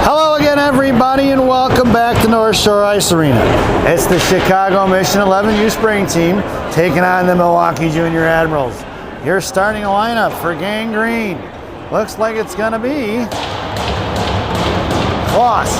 Hello again, everybody, and welcome back to North Shore Ice Arena. It's the Chicago Mission 11U Spring Team taking on the Milwaukee Junior Admirals. Your starting lineup for Gang Green looks like it's going to be Kloss,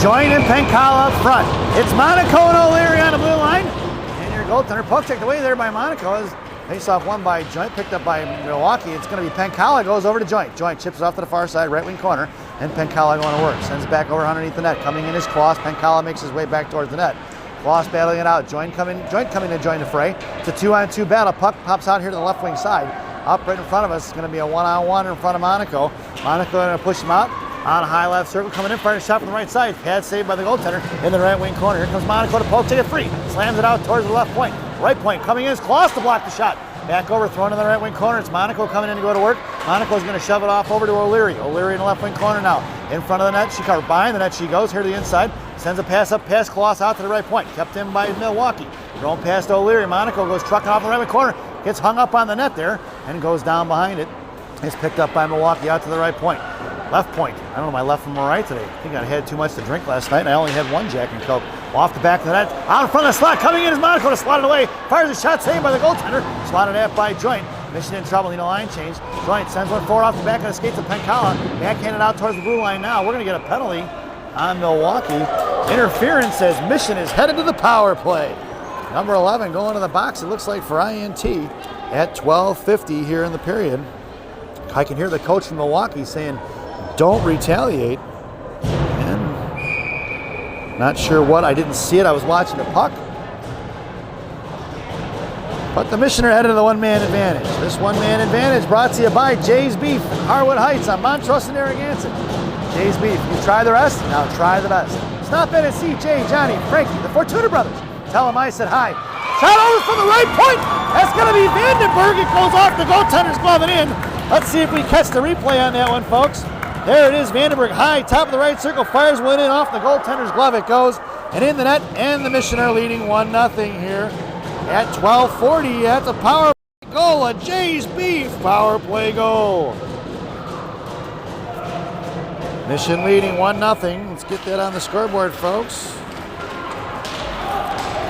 Joint and Pencala up front. It's Monaco and O'Leary on the blue line, and your goaltender poke checked away there by Monaco is face-off won by Joint, picked up by Milwaukee. It's going to be Pencala, goes over to Joint. Joint chips it off to the far side, right wing corner, and Pencala going to work. Sends it back over underneath the net. Coming in is Kloss. Pencala makes his way back towards the net. Kloss battling it out. Joint coming to join the fray. It's a 2-on-2 battle. Puck pops out here to the left wing side. Up right in front of us. It's going to be a 1-on-1 in front of Monaco. Monaco going to push him out. On a high left circle, coming in, firing a shot from the right side. Pad saved by the goaltender in the right wing corner. Here comes Monaco to poke, take it free. Slams it out towards the left point. Right point coming in is Kloss to block the shot. Back over, thrown in the right wing corner. It's Monaco coming in to go to work. Monaco's going to shove it off over to O'Leary. O'Leary in the left wing corner now. In front of the net, she covered. Behind the net she goes. Here to the inside. Sends a pass up past Kloss out to the right point. Kept in by Milwaukee. Thrown past O'Leary. Monaco goes trucking off the right wing corner. Gets hung up on the net there and goes down behind it. It's picked up by Milwaukee out to the right point. Left point. I don't know my left from my right today. I think I had too much to drink last night and I only had one Jack and Coke. Off the back of the net. Out in front of the slot. Coming in is Monaco to slot it away. Fires a shot saved by the goaltender. Slotted at by Joint. Mission in trouble. Need a line change. Joint sends one forward off the back of the skate to Pencala. Backhanded out towards the blue line now. We're going to get a penalty on Milwaukee. Interference as Mission is headed to the power play. Number 11 going to the box. It looks like for INT at 12:50 here in the period. I can hear the coach from Milwaukee saying, "Don't retaliate," and not sure what. I didn't see it. I was watching the puck. But the Mission are headed to the one-man advantage. This one-man advantage brought to you by Jay's Beef in Harwood Heights on Montrose and Narragansett. Jay's Beef. You try the rest, now try the best. Stop in and see Jay, Johnny, Frankie, the Fortuna brothers. Tell them I said hi. Shot over from the right point. That's going to be Vandenberg. It goes off the goaltender's glove and in. Let's see if we catch the replay on that one, folks. There it is, Vandenberg high, top of the right circle, fires one in off the goaltender's glove. It goes and in the net, and the Mission are leading 1-0 here at 12:40. That's a power play goal, a Jay's Beef power play goal. Mission leading 1-0. Let's get that on the scoreboard, folks.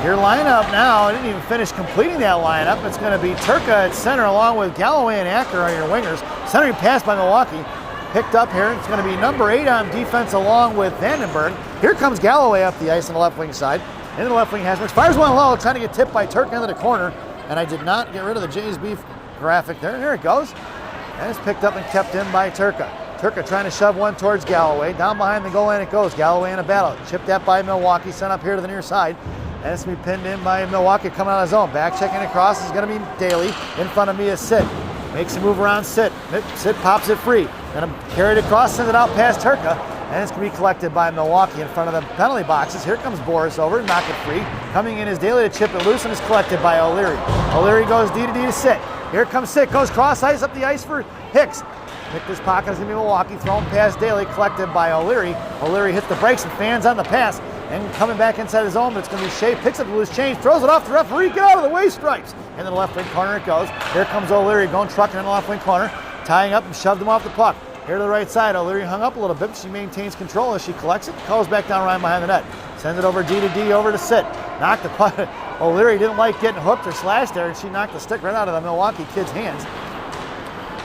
Your lineup now, I didn't even finish completing that lineup. It's going to be Turka at center along with Galloway and Acker on your wingers. Centering pass by Milwaukee. Picked up here. It's going to be number 8 on defense along with Vandenberg. Here comes Galloway up the ice on the left wing side. Into the left wing Hasbrook. Fires one low, trying to get tipped by Turka into the corner. And I did not get rid of the Jay's Beef graphic there. There it goes. And it's picked up and kept in by Turka. Turka trying to shove one towards Galloway. Down behind the goal line it goes. Galloway in a battle. Chipped at by Milwaukee. Sent up here to the near side. And it's going to be pinned in by Milwaukee coming out of his own. Back checking across is going to be Daly. In front of me is Sid. Makes a move around Sid. Sid pops it free. Going to carry it across, sends it out past Turka. And it's going to be collected by Milwaukee in front of the penalty boxes. Here comes Boris over, knock it free. Coming in is Daly to chip it loose and is collected by O'Leary. O'Leary goes D to Sit. Here comes Sit, goes cross ice up the ice for Hicks. Picked his pocket, is going to be Milwaukee, thrown past Daly, collected by O'Leary. O'Leary hits the brakes and fans on the pass. And coming back inside his own, but it's going to be Shea, picks up the loose change, throws it off the referee, get out of the way, stripes. And then the left wing corner it goes. Here comes O'Leary going trucking in the left wing corner, tying up and shoved him off the puck. Here to the right side, O'Leary hung up a little bit, but she maintains control as she collects it, calls back down right behind the net. Sends it over D to D, over to Sit. Knocked the puck. O'Leary didn't like getting hooked or slashed there, and she knocked the stick right out of the Milwaukee kid's hands.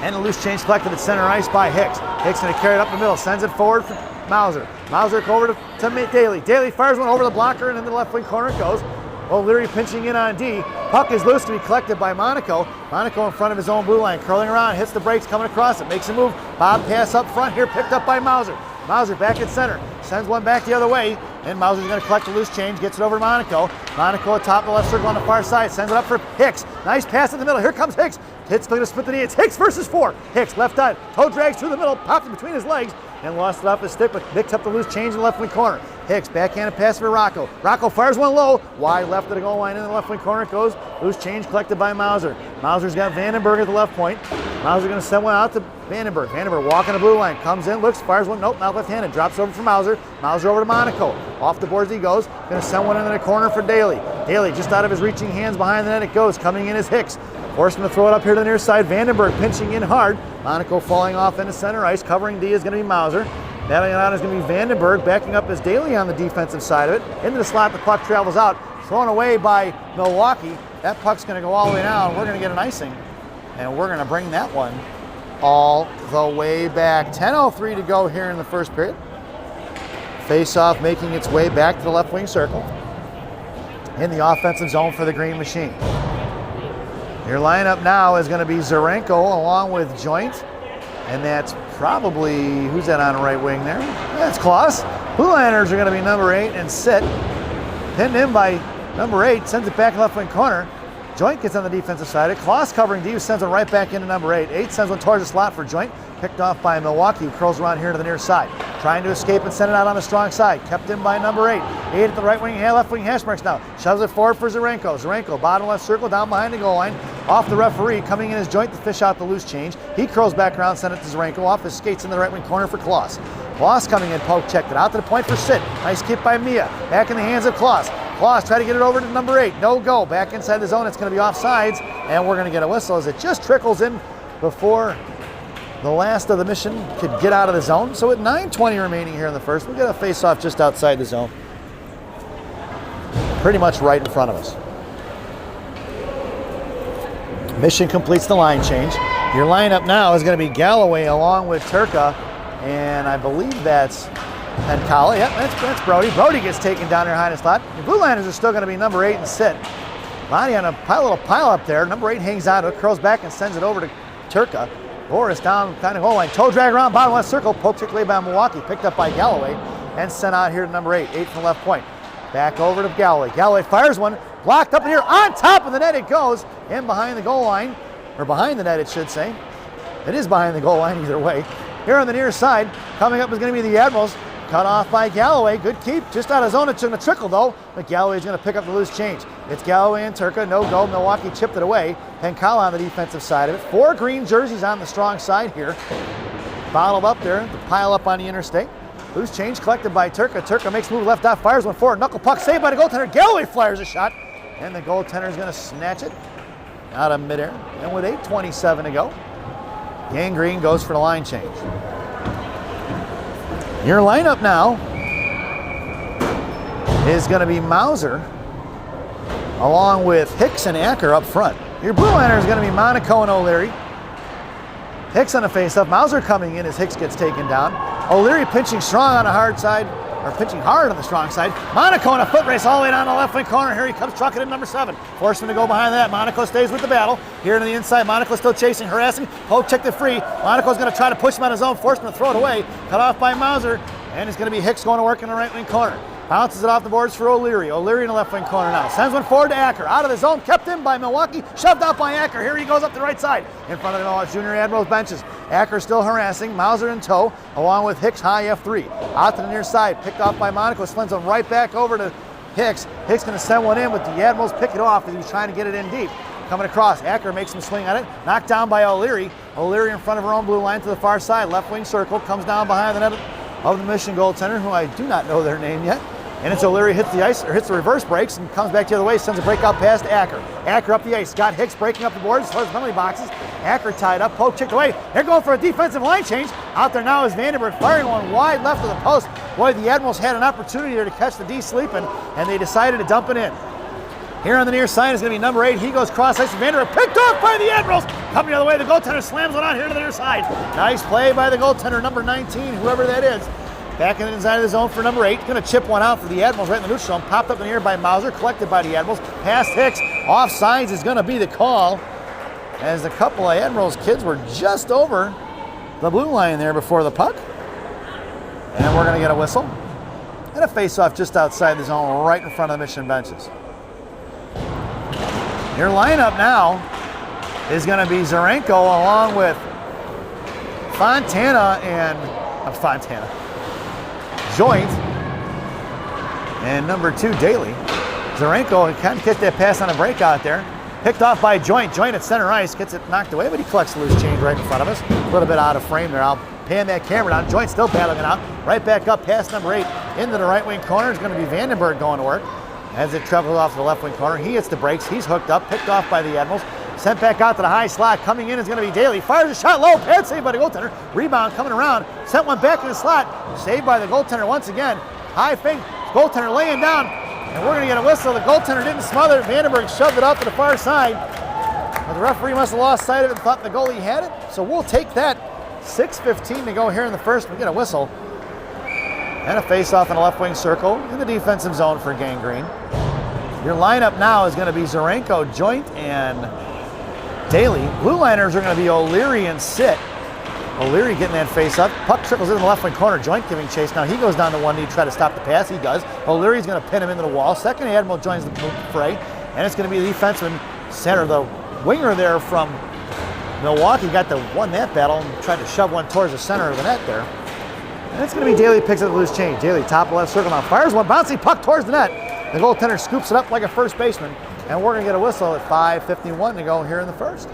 And a loose change collected at center ice by Hicks. Hicks going to carry it up the middle, sends it forward for Mauser. Mauser over to Daly. Daly fires one over the blocker and in the left wing corner it goes. O'Leary pinching in on D. Puck is loose to be collected by Monaco. Monaco in front of his own blue line, curling around, hits the brakes, coming across it, makes a move. Bob pass up front here, picked up by Mauser. Mauser back at center, sends one back the other way, and Mauser's going to collect a loose change, gets it over to Monaco. Monaco atop the left circle on the far side, sends it up for Hicks. Nice pass in the middle, here comes Hicks. Hicks going to split the knee, it's Hicks versus 4. Hicks left eye, toe drags through the middle, popped it between his legs, and lost it off his stick, but picked up the loose change in the left wing corner. Hicks, backhanded pass for Rocco. Rocco fires one low, wide left of the goal line, in the left wing corner it goes. Loose change collected by Mauser. Mauser's got Vandenberg at the left point. Mauser going to send one out to Vandenberg. Vandenberg walking the blue line, comes in, looks, fires one, nope, not left-handed, drops over for Mauser. Mauser over to Monaco. Off the boards he goes, going to send one into the corner for Daly. Daly just out of his reaching hands behind the net it goes, coming in is Hicks. Forced him to throw it up here to the near side. Vandenberg pinching in hard. Monaco falling off into center ice. Covering D is going to be Mauser. Battling it out is going to be Vandenberg, backing up as Daly on the defensive side of it. Into the slot, the puck travels out. Thrown away by Milwaukee. That puck's going to go all the way down. We're going to get an icing. And we're going to bring that one all the way back. 10:03 to go here in the first period. Face-off making its way back to the left wing circle. In the offensive zone for the Green Machine. Your lineup now is going to be Zarenko along with Joint. And that's probably, who's that on the right wing there? That's Klaus. Blue Liners are going to be number 8 and sit. Pinned in by number 8, sends it back left wing corner. Joint gets on the defensive side. Klaus covering D, sends one right back into number 8. 8 sends one towards the slot for Joint. Picked off by Milwaukee, who curls around here to the near side. Trying to escape and send it out on the strong side. Kept in by number 8. 8 at the right wing, left wing hash marks now. Shoves it forward for Zarenko. Zarenko, bottom left circle, down behind the goal line. Off the referee, coming in as Joint to fish out the loose change. He curls back around, send it to Zarenko. Off his skates in the right wing corner for Klaus. Klaus coming in, poke checked it out to the point for Sid. Nice kick by Mia. Back in the hands of Klaus. Klaus try to get it over to number 8. No go. Back inside the zone. It's going to be offsides. And we're going to get a whistle as it just trickles in before the last of the mission could get out of the zone. So at 9:20 remaining here in the first, we'll get a face-off just outside the zone. Pretty much right in front of us. Mission completes the line change. Your lineup now is going to be Galloway along with Turka. And I believe that's Penkala. Yep, that's Brody. Brody gets taken down there behind the slot. The Blue Liners are still going to be number 8 and sit. Lonnie on a little pile up there. Number 8 hangs on to it, curls back and sends it over to Turka. Boris down kind of goal line. Toe drag around bottom left circle. Poke kick away by Milwaukee. Picked up by Galloway and sent out here to number 8. 8 from the left point. Back over to Galloway. Galloway fires one. Blocked up in here. On top of the net it goes. In behind the goal line. Or behind the net it should say. It is behind the goal line either way. Here on the near side. Coming up is going to be the Admirals. Cut off by Galloway. Good keep. Just out of zone. It's going to trickle though. But Galloway's going to pick up the loose change. It's Galloway and Turka. No go. Milwaukee chipped it away. Penkala on the defensive side of it. 4 green jerseys on the strong side here. Bottled up there. The pile up on the interstate. Loose change collected by Turka. Turka makes move left off. Fires one forward. Knuckle puck saved by the goaltender. Galloway fires a shot. And the goaltender's going to snatch it out of midair. And with 8:27 to go, Gangrene goes for the line change. Your lineup now is going to be Mauser along with Hicks and Acker up front. Your blue liner is going to be Monaco and O'Leary. Hicks on the face-up. Mauser coming in as Hicks gets taken down. O'Leary pinching strong on the hard side, or pitching hard on the strong side. Monaco in a foot race all the way down the left wing corner. Here he comes trucking in number 7. Forcing to go behind that. Monaco stays with the battle. Here to the inside, Monaco still chasing, harassing. Poke checked it free. Monaco's going to try to push him on his own. Forced him to throw it away. Cut off by Mauser. And it's going to be Hicks going to work in the right wing corner. Bounces it off the boards for O'Leary. O'Leary in the left wing corner now. Sends one forward to Acker. Out of the zone. Kept in by Milwaukee. Shoved out by Acker. Here he goes up the right side. In front of the Junior Admirals benches. Acker still harassing. Mauser in tow. Along with Hicks high F3. Out to the near side. Picked off by Monaco. Slings one right back over to Hicks. Hicks going to send one in with the Admirals. Pick it off as he was trying to get it in deep. Coming across. Acker makes him swing on it. Knocked down by O'Leary. O'Leary in front of her own blue line to the far side. Left wing circle. Comes down behind the net of the Mission goaltender, who I do not know their name yet. And it's O'Leary hits the ice, or hits the reverse breaks and comes back the other way, sends a breakout pass to Acker. Acker up the ice. Scott Hicks breaking up the boards towards the penalty boxes. Acker tied up, poke checked away. They're going for a defensive line change. Out there now is Vandenberg firing one wide left of the post. Boy, the Admirals had an opportunity there to catch the D sleeping, and they decided to dump it in. Here on the near side is going to be number 8. He goes cross ice. Vandenberg picked off by the Admirals. Coming the other way, the goaltender slams it on here to the near side. Nice play by the goaltender, number 19, whoever that is. Back in the inside of the zone for number 8. Going to chip one out for the Admirals right in the neutral zone. Popped up in the air by Mauser. Collected by the Admirals. Past Hicks. Offsides is going to be the call, as a couple of Admirals kids were just over the blue line there before the puck. And we're going to get a whistle. And a face-off just outside the zone right in front of the Mission benches. Your lineup now is going to be Zarenko along with Fontana and Joint, and number 2, Daly. Zarenko kind of kicked that pass on a breakout there. Picked off by Joint. Joint at center ice, gets it knocked away, but he collects the loose change right in front of us. A little bit out of frame there. I'll pan that camera down. Joint still battling it out. Right back up past number 8 into the right wing corner. It's going to be Vandenberg going to work as it travels off to the left wing corner. He hits the brakes. He's hooked up, picked off by the Admirals. Sent back out to the high slot. Coming in is going to be Daly. Fires a shot low. Pad saved by the goaltender. Rebound coming around. Sent one back in the slot. Saved by the goaltender once again. High fake. Goaltender laying down. And we're going to get a whistle. The goaltender didn't smother it. Vandenberg shoved it up to the far side. But the referee must have lost sight of it and thought the goalie had it. So we'll take that. 6:15 to go here in the first. We get a whistle. And a face-off in a left wing circle in the defensive zone for Gangrene. Your lineup now is going to be Zarenko, Joint, and Daly. Blue liners are going to be O'Leary and Sit. O'Leary getting that face-up. Puck trickles in the left wing corner. Joint giving chase. Now he goes down to one knee to try to stop the pass. He does. O'Leary's going to pin him into the wall. Second Admiral joins the fray. And it's going to be the defenseman center. The winger there from Milwaukee got to won that battle and tried to shove one towards the center of the net there. And it's going to be Daly picks up the loose change. Daly top left circle now. Fires one bouncing puck towards the net. The goaltender scoops it up like a first baseman. And we're going to get a whistle at 5:51 to go here in the first.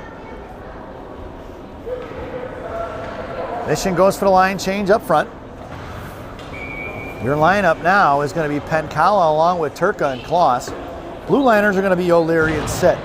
Mission goes for the line change up front. Your lineup now is going to be Pencala along with Turka and Kloss. Blue liners are going to be O'Leary and Sit.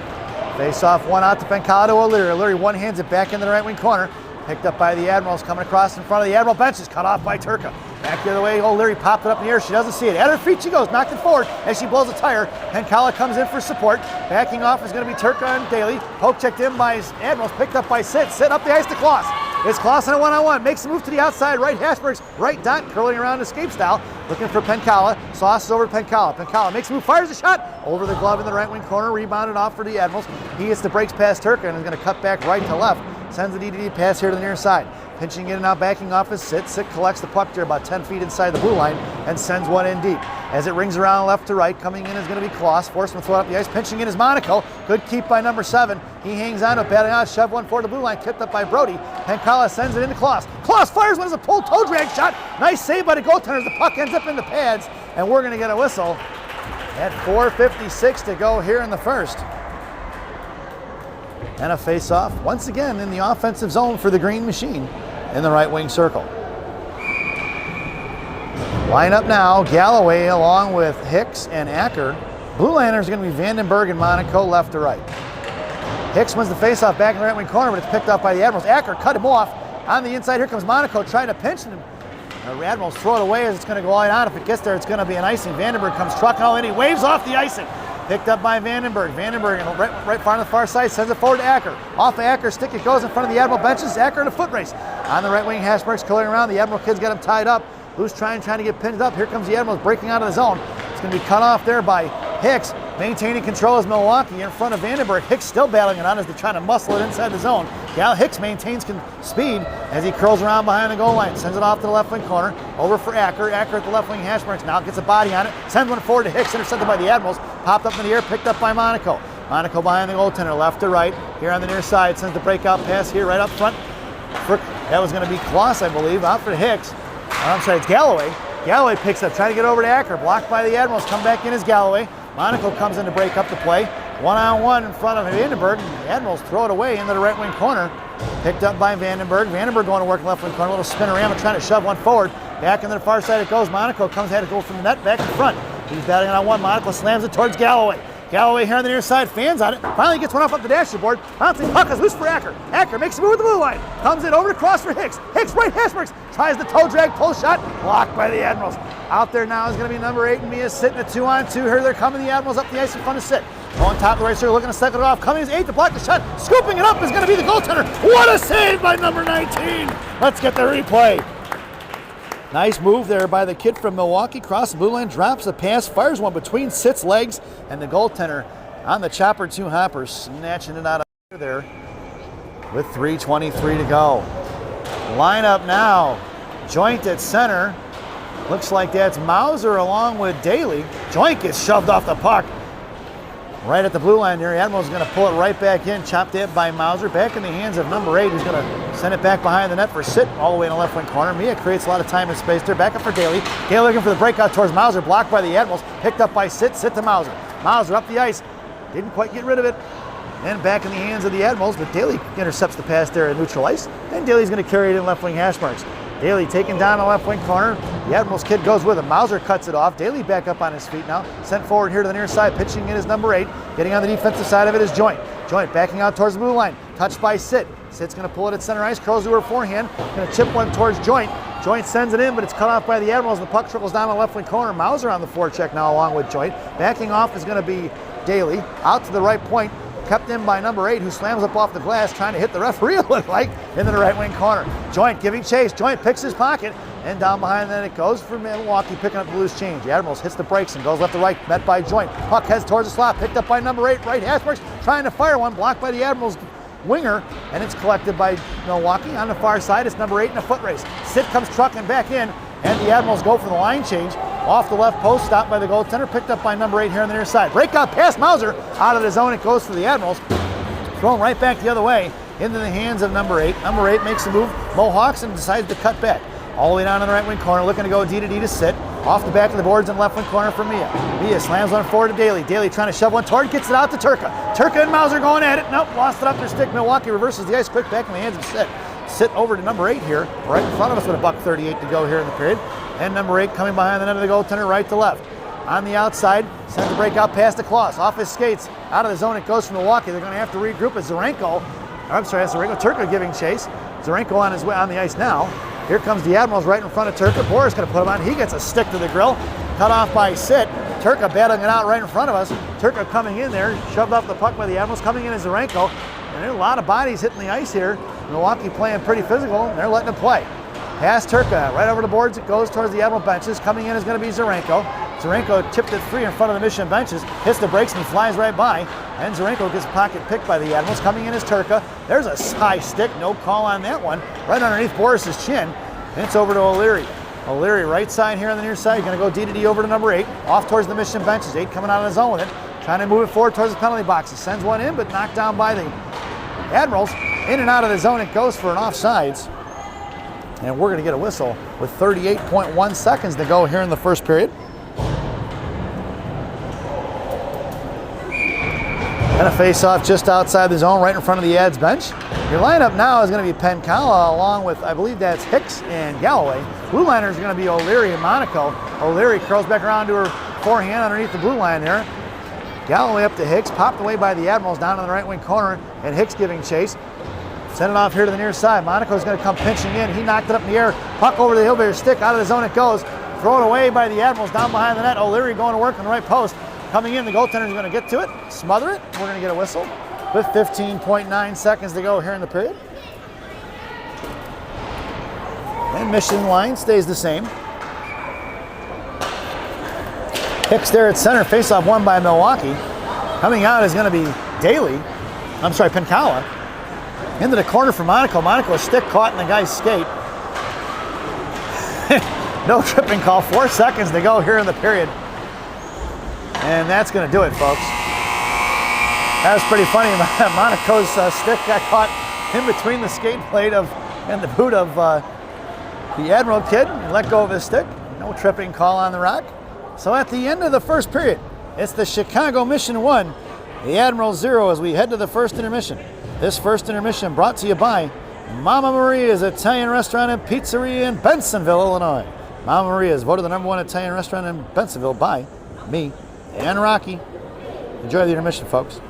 Face off one out to Pencala to O'Leary. O'Leary one hands it back into the right wing corner. Picked up by the Admirals, coming across in front of the Admiral benches, cut off by Turka. Back the other way, O'Leary popped it up in the air. She doesn't see it. At her feet she goes, knocked it forward as she blows a tire. Pencala comes in for support. Backing off is going to be Turka and Daly. Poke checked in by Admirals, picked up by Sit. Sit up the ice to Kloss. It's Kloss in a one-on-one. Makes a move to the outside right. Hashberg's right dot, curling around escape style. Looking for Pencala. Sauces over to Pencala. Pencala makes a move, fires a shot. Over the glove in the right wing corner. Rebounded off for the Admirals. He gets the breaks past Turka and is going to cut back right to left. Sends the DDD pass here to the near side. Pinching in and out, backing off is Sit. Sit collects the puck there about 10 feet inside the blue line and sends one in deep. As it rings around left to right, coming in is going to be Kloss. Forced to throw it up the ice. Pinching in is Monaco. Good keep by number 7. He hangs on to it, batting out, shove one forward the blue line, tipped up by Brody. Pencala sends it into Kloss. Kloss fires one as a pull toe drag shot. Nice save by the goaltender as the puck ends up in the pads. And we're going to get a whistle at 4:56 to go here in the first. And a face-off, once again in the offensive zone for the Green Machine in the right wing circle. Line up now, Galloway along with Hicks and Acker. Blue liners are going to be Vandenberg and Monaco left to right. Hicks wins the face-off back in the right wing corner, but it's picked up by the Admirals. Acker cut him off. On the inside, here comes Monaco trying to pinch him. The Admirals throw it away as it's going to go right on. If it gets there, it's going to be an icing. Vandenberg comes trucking all in. He waves off the icing. Picked up by Vandenberg. Vandenberg right far on the far side sends it forward to Acker. Off of Acker's stick it goes in front of the Admiral benches. Acker in a foot race. On the right wing, Hashberg's curling around. The Admiral kids got him tied up. Who's trying to get pinned up? Here comes the Admirals breaking out of the zone. It's going to be cut off there by Hicks. Maintaining control is Milwaukee in front of Vandenberg. Hicks still battling it on as they're trying to muscle it inside the zone. Hicks maintains speed as he curls around behind the goal line. Sends it off to the left wing corner. Over for Acker. Acker at the left wing. Hashberg now gets a body on it. Sends one forward to Hicks. Intercepted by the Admirals. Popped up in the air. Picked up by Monaco. Monaco behind the goaltender. Left to right. Here on the near side. Sends the breakout pass here right up front. That was going to be Kloss, I believe. Out for Hicks. I'm sorry, it's Galloway. Galloway picks up. Trying to get over to Acker. Blocked by the Admirals. Come back in as Galloway. Monaco comes in to break up the play. One-on-one in front of Vandenberg. The Admirals throw it away into the right wing corner. Picked up by Vandenberg. Vandenberg going to work left wing corner. A little spinorama trying to shove one forward. Back into the far side it goes. Monaco had to go from the net back in front. He's batting on one. Monaco slams it towards Galloway. Galloway here on the near side, fans on it. Finally gets one off up the dashboard. Bouncing puck is loose for Acker. Acker makes a move with the blue line. Comes in over to cross for Hicks. Hicks right, Hashbergs tries the toe drag, pull shot, blocked by the Admirals. Out there now is going to be number 8, and Mia sitting at 2-on-2. Here they're coming, the Admirals up the ice in front of Sit. On top of the right circle, looking to second it off. Coming is 8 to block the shot. Scooping it up is going to be the goaltender. What a save by number 19. Let's get the replay. Nice move there by the kid from Milwaukee. Cross the blue line, drops a pass, fires one between Sit's legs, and the goaltender on the chopper 2 hopper, snatching it out of there with 3:23 to go. Line up now. Joint at center. Looks like that's Mauser along with Daly. Joint gets shoved off the puck. Right at the blue line there. Admiral's going to pull it right back in. Chopped in by Mauser. Back in the hands of number 8, who's going to send it back behind the net for Sit all the way in the left wing corner. Mia creates a lot of time and space there. Back up for Daly. Daly looking for the breakout towards Mauser. Blocked by the Admirals. Picked up by Sit. Sit to Mauser. Mauser up the ice. Didn't quite get rid of it. And back in the hands of the Admirals. But Daly intercepts the pass there at neutral ice. And Daly's going to carry it in left wing hash marks. Daly taken down the left wing corner. The Admirals kid goes with him. Mauser cuts it off. Daly back up on his feet now. Sent forward here to the near side. Pitching in is number 8. Getting on the defensive side of it is Joint. Joint backing out towards the blue line. Touched by Sit. Sit's going to pull it at center ice. Curls to her forehand. Going to chip one towards Joint. Joint sends it in, but it's cut off by the Admirals. The puck trickles down the left wing corner. Mauser on the forecheck now along with Joint. Backing off is going to be Daly. Out to the right point. Kept in by number 8, who slams up off the glass, trying to hit the referee, it looked like, into the right wing corner. Joint giving chase. Joint picks his pocket, and down behind then it goes for Milwaukee, picking up the loose change. The Admirals hits the brakes and goes left to right, met by Joint. Puck heads towards the slot, picked up by number 8, right hash marks, trying to fire one, blocked by the Admirals winger, and it's collected by Milwaukee. On the far side, it's number 8 in a foot race. Sit comes trucking back in, and the Admirals go for the line change. Off the left post, stopped by the goaltender, picked up by number 8 here on the near side. Breakout pass, Mauser, out of the zone, it goes for the Admirals. Thrown right back the other way into the hands of number 8. Number 8 makes the move, Mohawks, and decides to cut back. All the way down in the right wing corner, looking to go D to D to Sit. Off the back of the boards in left wing corner for Mia. Mia slams one forward to Daly. Daly trying to shove one toward, gets it out to Turka. Turka and Mauser going at it. Nope, lost it up their stick. Milwaukee reverses the ice quick back in the hands of Sit. Sit over to number 8 here, right in front of us with a $1:38 to go here in the period. And number 8 coming behind the net of the goaltender, right to left. On the outside, sends a breakout pass to Klaus. Off his skates, out of the zone it goes from Milwaukee. They're going to have to regroup as Turka giving chase. Zarenko on his way on the ice now. Here comes the Admirals right in front of Turka. Boris going to put him on. He gets a stick to the grill. Cut off by Sit. Turka battling it out right in front of us. Turka coming in there, shoved off the puck by the Admirals. Coming in as Zarenko. And there are a lot of bodies hitting the ice here. Milwaukee playing pretty physical, and they're letting it play. Pass Turka, right over the boards it goes towards the Admiral benches. Coming in is going to be Zarenko. Zarenko tipped it free in front of the Mission benches, hits the brakes and flies right by. And Zarenko gets a pocket picked by the Admirals. Coming in is Turka. There's a high stick, no call on that one. Right underneath Boris's chin. And it's over to O'Leary. O'Leary right side here on the near side, going to go D to D over to number 8. Off towards the Mission benches. 8 coming out of the zone with it. Trying to move it forward towards the penalty box. He sends one in, but knocked down by the Admirals. In and out of the zone it goes for an offsides. And we're going to get a whistle with 38.1 seconds to go here in the first period. And a face-off just outside the zone, right in front of the Ads bench. Your lineup now is going to be Pencala, along with, I believe that's Hicks and Galloway. Blue liners are going to be O'Leary and Monaco. O'Leary curls back around to her forehand underneath the blue line there. Galloway up to Hicks, popped away by the Admirals down in the right wing corner, and Hicks giving chase. Send it off here to the near side. Monaco's going to come pinching in. He knocked it up in the air. Puck over the Hillbillies stick. Out of the zone it goes. Thrown away by the Admirals down behind the net. O'Leary going to work on the right post. Coming in, the goaltender's going to get to it, smother it. We're going to get a whistle with 15.9 seconds to go here in the period. And Mission line stays the same. Hicks there at center. Faceoff won by Milwaukee. Coming out is going to be Pencala. Into the corner for Monaco. Monaco's stick caught in the guy's skate. No tripping call. 4 seconds to go here in the period. And that's going to do it, folks. That was pretty funny. Monaco's stick got caught in between the skate blade and the boot of the Admiral kid. He let go of his stick. No tripping call on the rock. So at the end of the first period, it's the Chicago Mission 1, the Admiral 0 as we head to the first intermission. This first intermission brought to you by Mama Maria's Italian Restaurant and Pizzeria in Bensonville, Illinois. Mama Maria's voted the #1 Italian restaurant in Bensonville by me and Rocky. Enjoy the intermission, folks.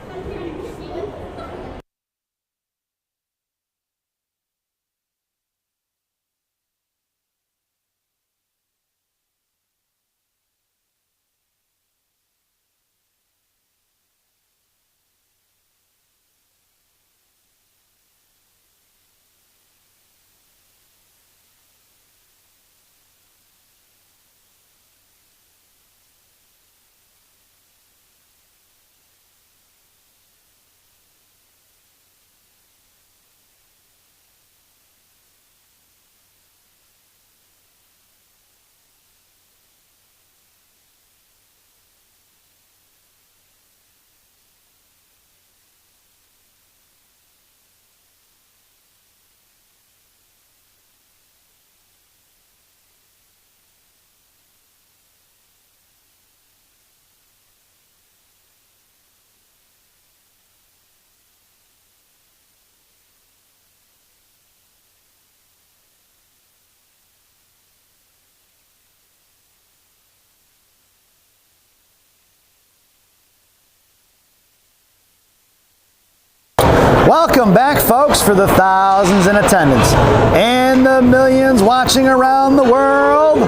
Welcome back, folks, for the thousands in attendance and the millions watching around the world.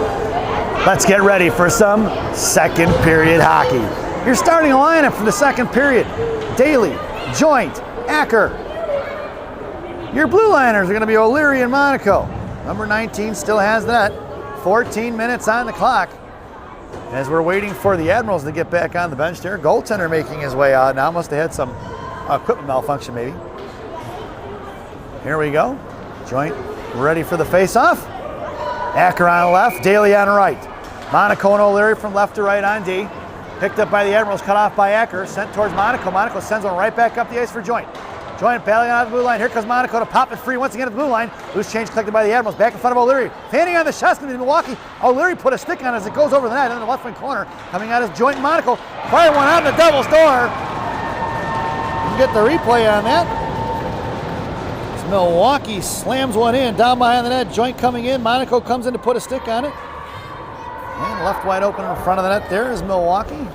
Let's get ready for some second period hockey. Your starting lineup for the second period: Daly, Joint, Acker. Your blue liners are going to be O'Leary and Monaco. Number 19 still has that. 14 minutes on the clock. As we're waiting for the Admirals to get back on the bench there. Goaltender making his way out now. Must have had some equipment malfunction maybe. Here we go. Joint ready for the face-off. Acker on left, Daly on right. Monaco and O'Leary from left to right on D. Picked up by the Admirals, cut off by Acker, sent towards Monaco. Monaco sends one right back up the ice for Joint. Joint battling out of the blue line. Here comes Monaco to pop it free once again at the blue line. Loose change collected by the Admirals. Back in front of O'Leary. Fanning on the shot in Milwaukee. O'Leary put a stick on it as it goes over the net in the left wing corner. Coming out is Joint and Monaco. Fire one out in the Devil's door. You can get the replay on that. As Milwaukee slams one in down behind the net. Joint coming in. Monaco comes in to put a stick on it. And left wide open in front of the net there is Milwaukee.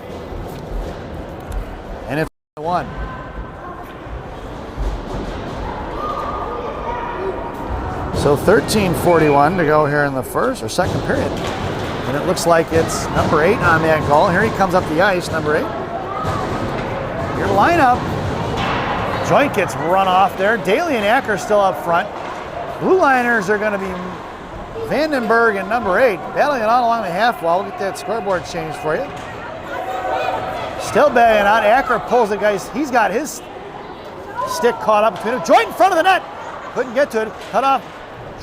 And it's 1. So 13:41 to go here in the first or second period. And it looks like it's number 8 on that goal. Here he comes up the ice, number 8. Your lineup. Joint gets run off there. Daly and Acker still up front. Blue liners are going to be Vandenberg and number 8. Battling it out along the half wall. We'll get that scoreboard changed for you. Still battling out. Acker pulls the guys. He's got his stick caught up between him. Joint in front of the net. Couldn't get to it. Cut off.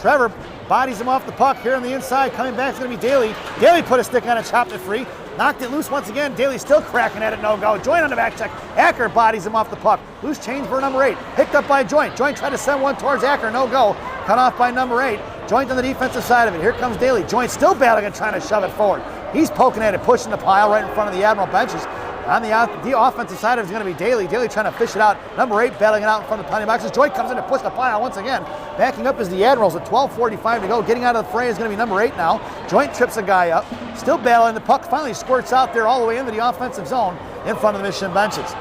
Trevor bodies him off the puck here on the inside. Coming back is going to be Daly. Daly put a stick on it, chopped it free. Knocked it loose once again. Daly still cracking at it, no go. Joint on the back check. Acker bodies him off the puck. Loose change for number 8. Picked up by Joint. Joint tried to send one towards Acker, no go. Cut off by number 8. Joint on the defensive side of it. Here comes Daly. Joint still battling and trying to shove it forward. He's poking at it, pushing the pile right in front of the Admiral benches. On the offensive side of it is going to be Daly. Daly trying to fish it out. Number 8 battling it out in front of the penalty boxes. Joint comes in to push the pile once again. Backing up is the Admirals at 12:45 to go. Getting out of the fray is going to be number 8 now. Joint trips a guy up. Still battling. The puck finally squirts out there all the way into the offensive zone in front of the Mission benches.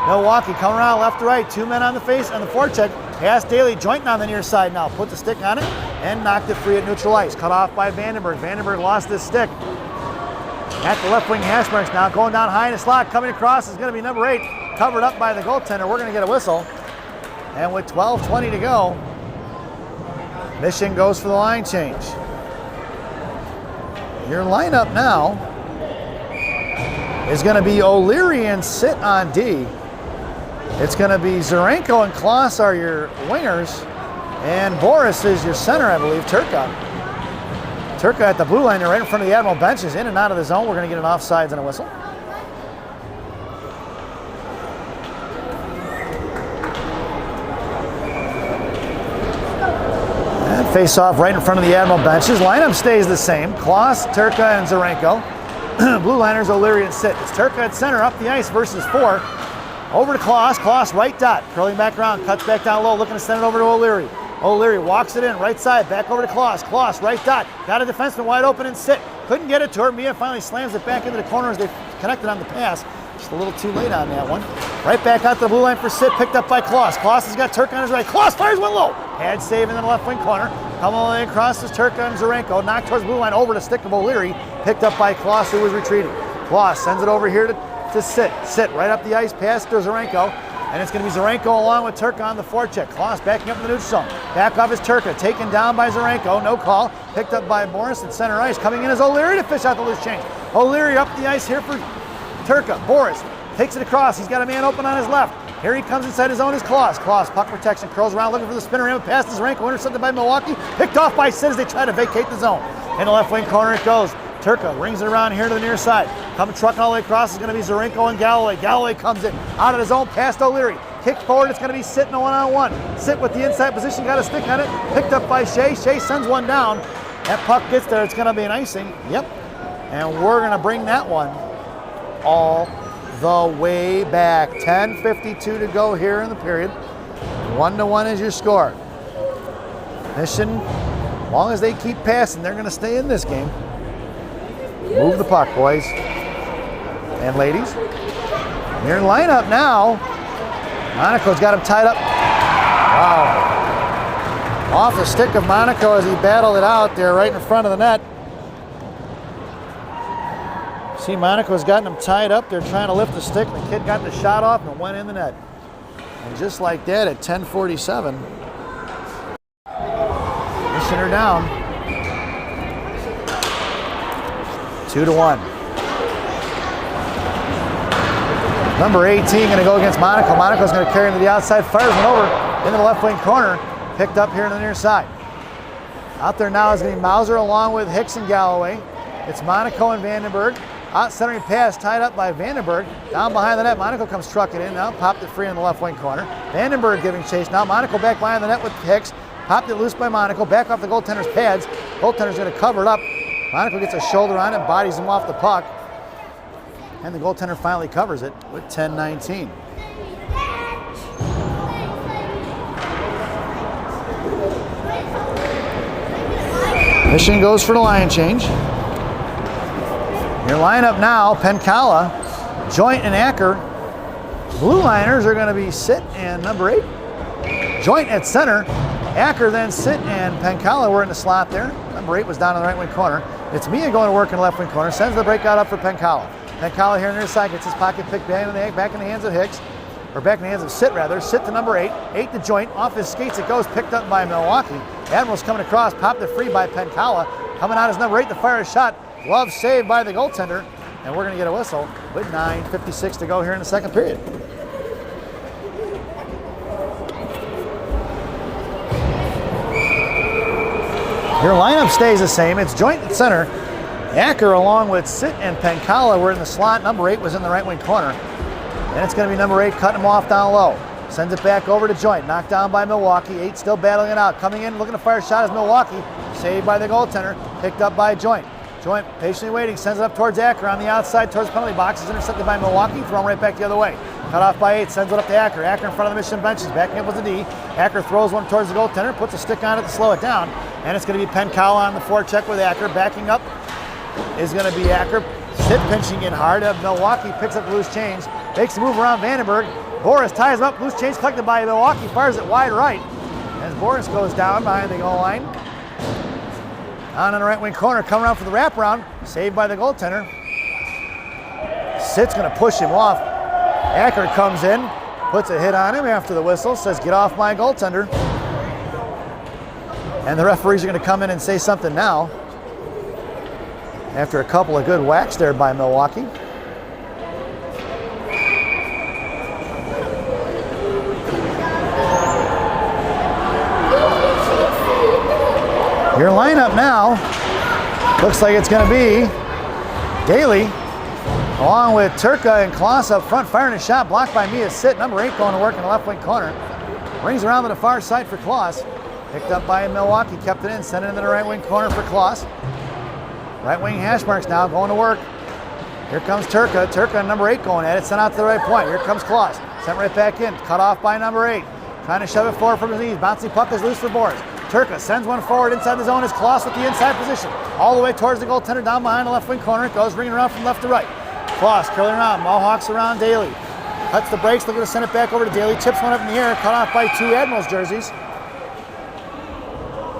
Milwaukee coming around left to right. 2 men on the face and the forecheck. Pass Daly. Joint on the near side now. Put the stick on it and knocked it free at neutral ice. Cut off by Vandenberg. Vandenberg lost his stick. At the left wing hash marks now, going down high in the slot, coming across is going to be number 8, covered up by the goaltender. We're going to get a whistle. And with 12:20 to go, Mission goes for the line change. Your lineup now is going to be O'Leary and Sit on D. It's going to be Zarenko and Kloss are your wingers, and Boris is your center, I believe, Turka. Turka at the blue line, right in front of the Admiral benches, in and out of the zone. We're going to get an offsides and a whistle. And face off right in front of the Admiral benches. Lineup stays the same. Kloss, Turka, and Zarenko. Blue liners, O'Leary and Sit. It's Turka at center, up the ice versus 4. Over to Kloss. Kloss right dot. Curling back around, cuts back down low, looking to send it over to O'Leary. O'Leary walks it in, right side, back over to Kloss. Kloss, right dot. Got a defenseman wide open and Sit. Couldn't get it to her. Mia finally slams it back into the corner as they connected on the pass. Just a little too late on that one. Right back out to the blue line for Sit, picked up by Kloss. Kloss has got Turka on his right. Kloss fires one low. Pad save in the left wing corner. Coming all the way across is Turka and Zarenko. Knocked towards blue line over to stick of O'Leary. Picked up by Kloss, who was retreating. Kloss sends it over here to Sit. Sit right up the ice, past to Zarenko. And it's going to be Zarenko along with Turka on the forecheck. Kloss backing up in the neutral zone. Back off is Turka, taken down by Zarenko. No call. Picked up by Morris at center ice. Coming in is O'Leary to fish out the loose change. O'Leary up the ice here for Turka. Boris takes it across. He's got a man open on his left. Here he comes inside his zone is Kloss. Kloss, puck protection, curls around looking for the spinner. In past is Zarenko, intercepted by Milwaukee. Picked off by Sid as they try to vacate the zone. In the left wing corner it goes. Turka rings it around here to the near side. Coming trucking all the way across is going to be Zarenko and Galloway. Galloway comes in out of his zone past O'Leary. Kick forward, it's going to be Sit in a one-on-one. Sit with the inside position, got a stick on it. Picked up by Shea. Shea sends one down. That puck gets there, it's going to be an icing. Yep. And we're going to bring that one all the way back. 10:52 to go here in the period. 1-1 is your score. Mission, as long as they keep passing, they're going to stay in this game. Move the puck, boys and ladies. Your lineup now. Monaco's got him tied up Wow. Off the stick of Monaco as he battled it out there right in front of the net. See, Monaco's gotten him tied up. They're trying to lift the stick. The kid got the shot off and went in the net. And just like that at 10:47, pushing her down. 2-1. Number 18 going to go against Monaco. Monaco's going to carry him to the outside, fires one over into the left wing corner. Picked up here on the near side. Out there now is going to be Mauser along with Hicks and Galloway. It's Monaco and Vandenberg. Out centering pass tied up by Vandenberg. Down behind the net, Monaco comes trucking in now. Popped it free in the left wing corner. Vandenberg giving chase now. Monaco back behind the net with Hicks. Popped it loose by Monaco. Back off the goaltender's pads. Goaltender's going to cover it up. Monaco gets a shoulder on it, bodies him off the puck. And the goaltender finally covers it with 10-19. Mission goes for the line change. Your lineup now, Pencala, Joint, and Acker. Blue liners are going to be Sit and number 8. Joint at center. Acker then Sit and Pencala were in the slot there. Number 8 was down in the right wing corner. It's Mia going to work in the left wing corner. Sends the breakout up for Pencala. Pencala here on the near side gets his pocket pick back in the hands of Hicks. Or back in the hands of Sit rather. Sit to number 8. 8 to Joint. Off his skates it goes. Picked up by Milwaukee. Admirals coming across. Popped it free by Pencala. Coming out as number 8 to fire a shot. Glove saved by the goaltender. And we're going to get a whistle with 9:56 to go here in the second period. Your lineup stays the same. It's Joint at center. Acker along with Sit and Pencala were in the slot. Number 8 was in the right wing corner. And it's going to be number 8 cutting him off down low. Sends it back over to Joint. Knocked down by Milwaukee. 8 still battling it out. Coming in looking to fire a shot is Milwaukee. Saved by the goaltender. Picked up by Joint. Joint patiently waiting. Sends it up towards Acker on the outside towards the penalty box. Is intercepted by Milwaukee. Thrown right back the other way. Cut off by 8. Sends it up to Acker. Acker in front of the Mission benches. Backing up with the D. Acker throws one towards the goaltender. Puts a stick on it to slow it down. And it's going to be Pencala on the forecheck with Acker. Backing up is going to be Acker. Sit pinching in hard. Milwaukee picks up the loose change. Makes a move around Vandenberg. Boris ties him up. Loose change collected by Milwaukee. Fires it wide right. As Boris goes down behind the goal line. On the right wing corner. Coming around for the wraparound. Saved by the goaltender. Sit's going to push him off. Acker comes in. Puts a hit on him after the whistle. Says, get off my goaltender. And the referees are going to come in and say something now. After a couple of good whacks there by Milwaukee. Your lineup now looks like it's going to be Daly along with Turka and Kloss up front, firing a shot blocked by Mia Sit. Number 8 going to work in the left wing corner. Rings around to the far side for Kloss. Picked up by Milwaukee, kept it in, sent it into the right wing corner for Kloss. Right wing hash marks now going to work. Here comes Turka. Turka, number 8 going at it, sent out to the right point. Here comes Kloss. Sent right back in, cut off by number 8. Trying to shove it forward from his knees. Bouncing puck is loose for Boris. Turka sends one forward inside the zone. Is Kloss with the inside position. All the way towards the goaltender down behind the left wing corner. It goes ringing around from left to right. Kloss curling around. Mohawks around Daly. Cuts the brakes, looking to send it back over to Daly. Chips one up in the air. Cut off by 2 Admirals jerseys.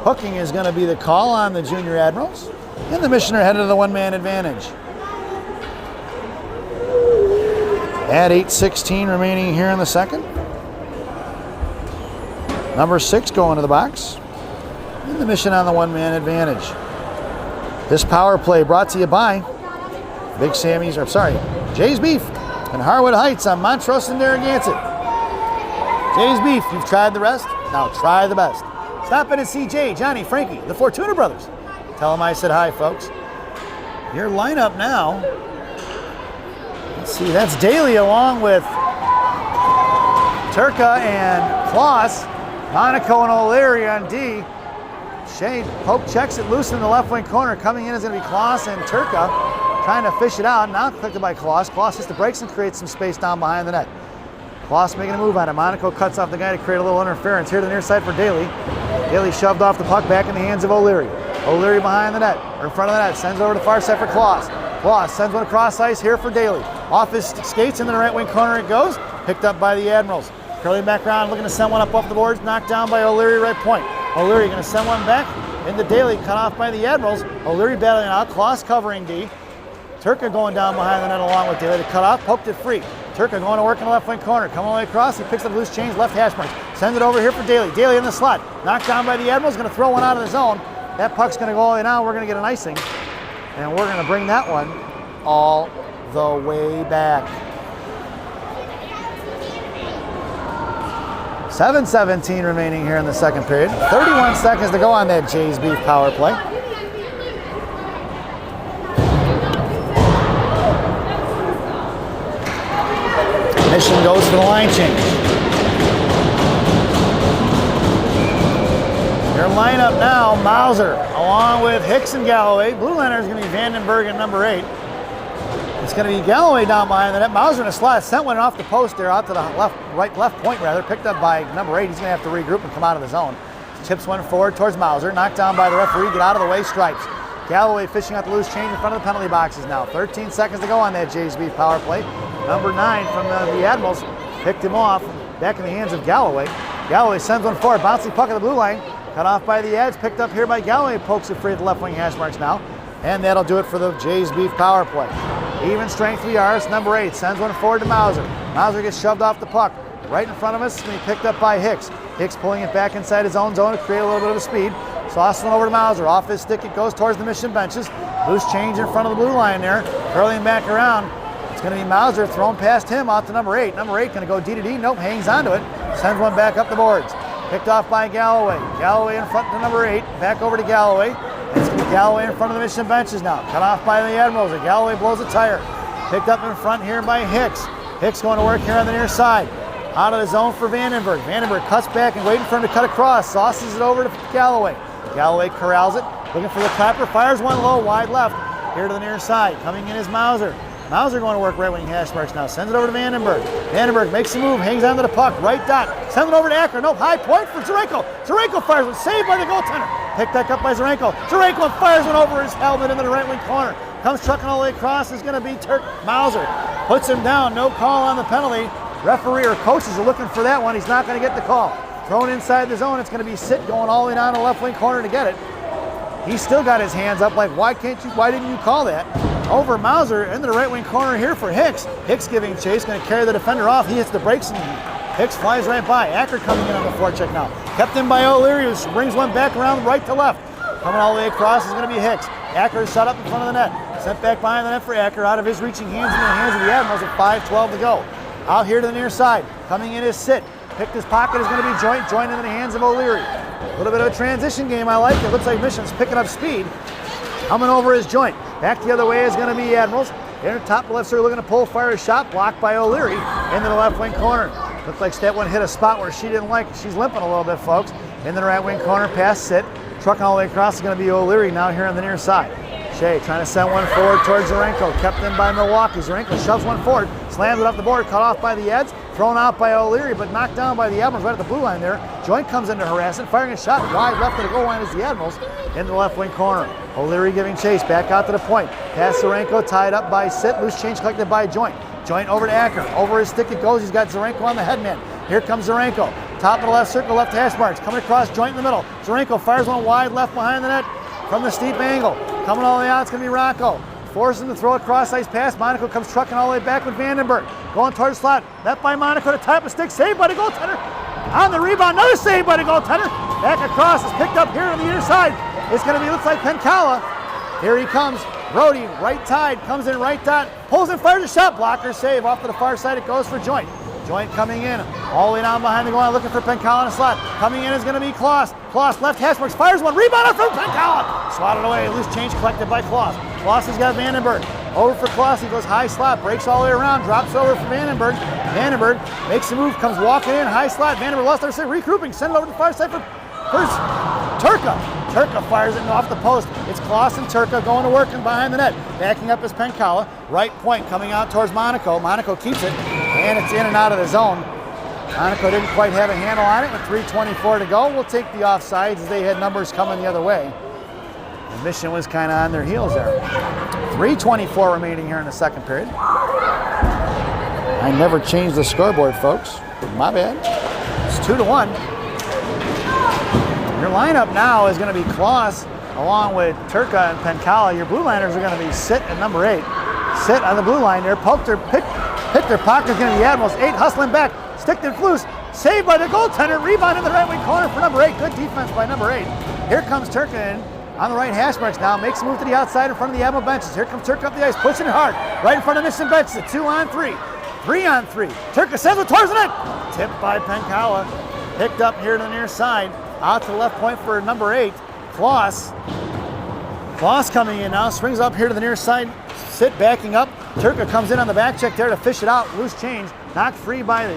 Hooking is going to be the call on the junior Admirals. And the Mission are headed to the one-man advantage. At 8:16 remaining here in the second. Number 6 going to the box. And the Mission on the one-man advantage. This power play brought to you by Jay's Beef and Harwood Heights on Montrose and Narragansett. Jay's Beef, you've tried the rest, now try the best. Stop in and see Jay, Johnny, Frankie, the Fortuna brothers. Tell them I said hi, folks. Your lineup now, let's see, that's Daly along with Turka and Kloss, Monaco and O'Leary on D. Shane poke checks it loose in the left wing corner. Coming in is going to be Kloss and Turka trying to fish it out. Now collected by Kloss. Kloss hits the brakes and creates some space down behind the net. Kloss making a move on it. Monaco cuts off the guy to create a little interference. Here to the near side for Daly. Daly shoved off the puck back in the hands of O'Leary. O'Leary behind the net, or in front of the net, sends it over to far side for Kloss. Kloss sends one across ice here for Daly. Off his skates into the right wing corner it goes. Picked up by the Admirals. Curling back around, looking to send one up off the boards. Knocked down by O'Leary, right point. O'Leary going to send one back into Daly, cut off by the Admirals. O'Leary battling out, Kloss covering D. Turka going down behind the net along with Daly to cut off, poked it free. Turka going to work in the left wing corner, coming all the way across. He picks up loose change, left hash marks. Sends it over here for Daly. Daly in the slot. Knocked down by the Admirals, going to throw one out of the zone. That puck's going to go all the way down. We're going to get an icing. And we're going to bring that one all the way back. 7:17 remaining here in the second period. 31 seconds to go on that Jays Beef power play. Mission goes for the line change. Their lineup now, Mauser, along with Hicks and Galloway. Blue liner is going to be Vandenberg at number 8. It's going to be Galloway down behind the net. Mauser in a slot, sent one off the post there, out to the left point rather, picked up by number 8. He's going to have to regroup and come out of the zone. Chips one forward towards Mauser, knocked down by the referee, get out of the way, stripes. Galloway fishing out the loose change in front of the penalty boxes now. 13 seconds to go on that Jays Beef power play. Number 9 from the Admirals picked him off, back in the hands of Galloway. Galloway sends one forward, bouncing puck at the blue line. Cut off by the Ads, picked up here by Galloway, pokes it free at the left wing hash marks now. And that'll do it for the Jays Beef power play. Even strength we are. It's number 8. Sends one forward to Mauser. Mauser gets shoved off the puck. Right in front of us, it's going to be picked up by Hicks. Hicks pulling it back inside his own zone to create a little bit of a speed. Saucing over to Mauser. Off his stick, it goes towards the Mission benches. Loose change in front of the blue line there. Curling back around. It's going to be Mauser thrown past him out to number 8. Number 8 going to go D to D. Nope, hangs onto it. Sends one back up the boards. Picked off by Galloway. Galloway in front to number 8. Back over to Galloway. It's going to be Galloway in front of the Mission benches now. Cut off by the Admirals. Galloway blows a tire. Picked up in front here by Hicks. Hicks going to work here on the near side. Out of the zone for Vandenberg. Vandenberg cuts back and waiting for him to cut across. Sauces it over to Galloway. Galloway corrals it. Looking for the clapper. Fires one low, wide left. Here to the near side. Coming in is Mauser. Mauser going to work right wing hash marks now. Sends it over to Vandenberg. Vandenberg makes the move. Hangs onto the puck. Right dot. Sends it over to Acker. Nope. High point for Zarenko. Zarenko fires one. Saved by the goaltender. Picked back up by Zarenko. Zarenko fires one over his helmet into the right wing corner. Comes trucking all the way across. Is going to be Mauser. Puts him down. No call on the penalty. Referee or coaches are looking for that one. He's not going to get the call. Thrown inside the zone. It's going to be Sit going all the way down the left wing corner to get it. He's still got his hands up like, why didn't you call that? Over Mauser into the right wing corner here for Hicks. Hicks giving chase, going to carry the defender off. He hits the brakes and Hicks flies right by. Acker coming in on the forecheck now. Kept in by O'Leary, who brings one back around right to left. Coming all the way across is going to be Hicks. Acker is shot up in front of the net. Sent back behind the net for Acker, out of his reaching hands into the hands of the Admirals with 5:12 to go. Out here to the near side. Coming in is Sit. Picked his pocket is going to be Joint. Joint into the hands of O'Leary. A little bit of a transition game, I like it. Looks like Mission's picking up speed. Coming over his Joint. Back the other way is going to be Admirals. Here in top left circle, looking to pull, fire a shot. Blocked by O'Leary into the left wing corner. Looks like that one hit a spot where she didn't like it. She's limping a little bit, folks. In the right wing corner, past Sit. Trucking all the way across is going to be O'Leary now here on the near side. Shea trying to send one forward towards Zarenko. Kept in by Milwaukee. Zarenko shoves one forward. Slams it up the board. Cut off by the Eds. Thrown out by O'Leary, but knocked down by the Admirals right at the blue line there. Joint comes into harassment, firing a shot wide left of the goal line as the Admirals in the left wing corner. O'Leary giving chase, back out to the point. Past Zarenko, tied up by Sit. Loose change collected by Joint. Joint over to Acker. Over his stick it goes. He's got Zarenko on the headman. Here comes Zarenko. Top of the left circle, left hash marks. Coming across, Joint in the middle. Zarenko fires one wide left behind the net from the steep angle. Coming all the way out, it's going to be Rocco. Forcing to throw a cross-ice pass. Monaco comes trucking all the way back with Vandenberg. Going towards the slot. Met by Monaco to top of stick. Saved by the goaltender. On the rebound, another save by the goaltender. Back across, is picked up here on the near side. It's going to be, looks like Pencala. Here he comes. Brody, right tide, comes in right dot. Pulls and fires a shot. Blocker save. Off to the far side, it goes for Joint. Joint coming in, all the way down behind the goal line, looking for Pencala in a slot. Coming in is going to be Kloss. Kloss, left hash marks, fires one, rebound from Pencala. Swatted away, loose change collected by Kloss. Kloss has got Vandenberg. Over for Kloss, he goes high slot, breaks all the way around, drops over for Vandenberg. Vandenberg makes the move, comes walking in, high slot. Vandenberg lost their set, regrouping, send it over to the far side for first. Turka. Turka fires it off the post. It's Kloss and Turka going to work and behind the net. Backing up is Pencala. Right point coming out towards Monaco. Monaco keeps it, and it's in and out of the zone. Monaco didn't quite have a handle on it with 3:24 to go. We'll take the offsides as they had numbers coming the other way. The Mission was kind of on their heels there. 3:24 remaining here in the second period. I never changed the scoreboard, folks. My bad. It's 2-1. Your lineup now is going to be Klaus along with Turka and Penkala. Your blue liners are going to be Sit at number 8. Sit on the blue line there. Pick their pocket is going to be Admirals. 8 hustling back. Sticked and loose. Saved by the goaltender. Rebound in the right wing corner for number 8. Good defense by number 8. Here comes Turka in on the right hash marks now. Makes a move to the outside in front of the Admiral benches. Here comes Turka up the ice. Pushing it hard. Right in front of Mission benches. A 2-on-3. 3-on-3. Turka sends it towards the net. Tipped by Penkala. Picked up here to the near side. Out to the left point for number 8. Klaus. Klaus coming in now. Swings up here to the near side. Sit backing up. Turka comes in on the back check there to fish it out. Loose change. Knocked free by the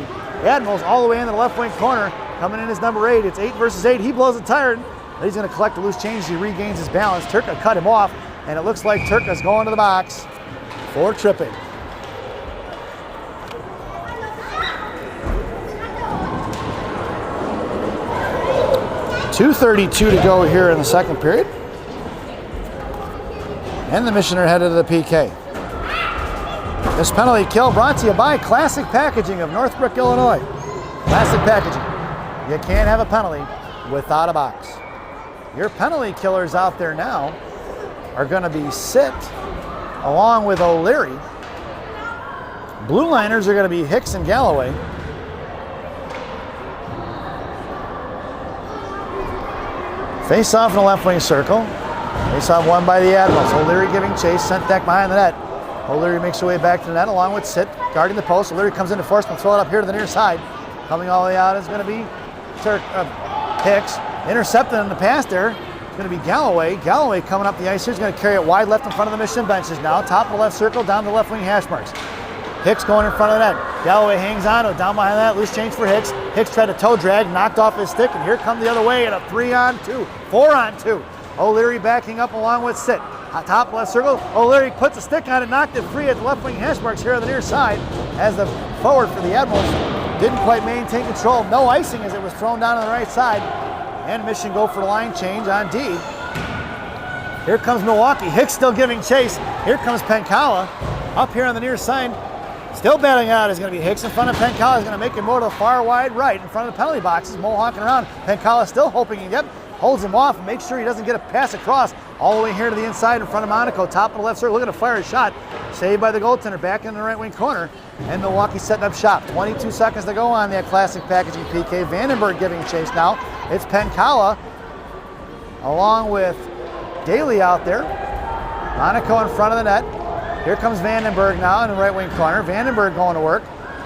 Admirals all the way into the left wing corner. Coming in is number 8. It's 8 versus 8. He blows it tired. He's going to collect the loose change as he regains his balance. Turka cut him off, and it looks like Turka's going to the box for tripping. .232 to go here in the second period. And the Mission are headed to the PK. This penalty kill brought to you by Classic Packaging of Northbrook, Illinois. Classic Packaging. You can't have a penalty without a box. Your penalty killers out there now are going to be Sit along with O'Leary. Blue liners are going to be Hicks and Galloway. Face off in the left wing circle. Face off won by the Admirals. O'Leary giving chase, sent back behind the net. O'Leary makes her way back to the net along with Sit guarding the post. O'Leary comes into force and throw it up here to the near side. Coming all the way out is going to be Hicks. Intercepted in the pass there. It's going to be Galloway. Galloway coming up the ice here. He's going to carry it wide left in front of the Mission benches now. Top of the left circle, down the left wing hash marks. Hicks going in front of the net. Galloway hangs on, down behind that. Loose change for Hicks. Hicks tried to toe drag, knocked off his stick, and here come the other way at a 3-on-2. 4-on-2. O'Leary backing up along with Sit. Top left circle. O'Leary puts a stick on it, knocked it free at the left wing hash marks here on the near side as the forward for the Admirals didn't quite maintain control. No icing as it was thrown down on the right side. And Mission go for the line change on D. Here comes Milwaukee. Hicks still giving chase. Here comes Penkala up here on the near side. Still battling out is going to be Hicks in front of Penkala. Is going to make him more to the far wide right in front of the penalty boxes. Mohawking around. Penkala still hoping he holds him off and makes sure he doesn't get a pass across all the way here to the inside in front of Monaco. Top of the left circle, looking to fire a shot. Saved by the goaltender back in the right wing corner. And Milwaukee setting up shop. 22 seconds to go on that Classic Packaging PK. Vandenberg giving chase now. It's Penkala along with Daly out there. Monaco in front of the net. Here comes Vandenberg now in the right wing corner. Vandenberg going to work.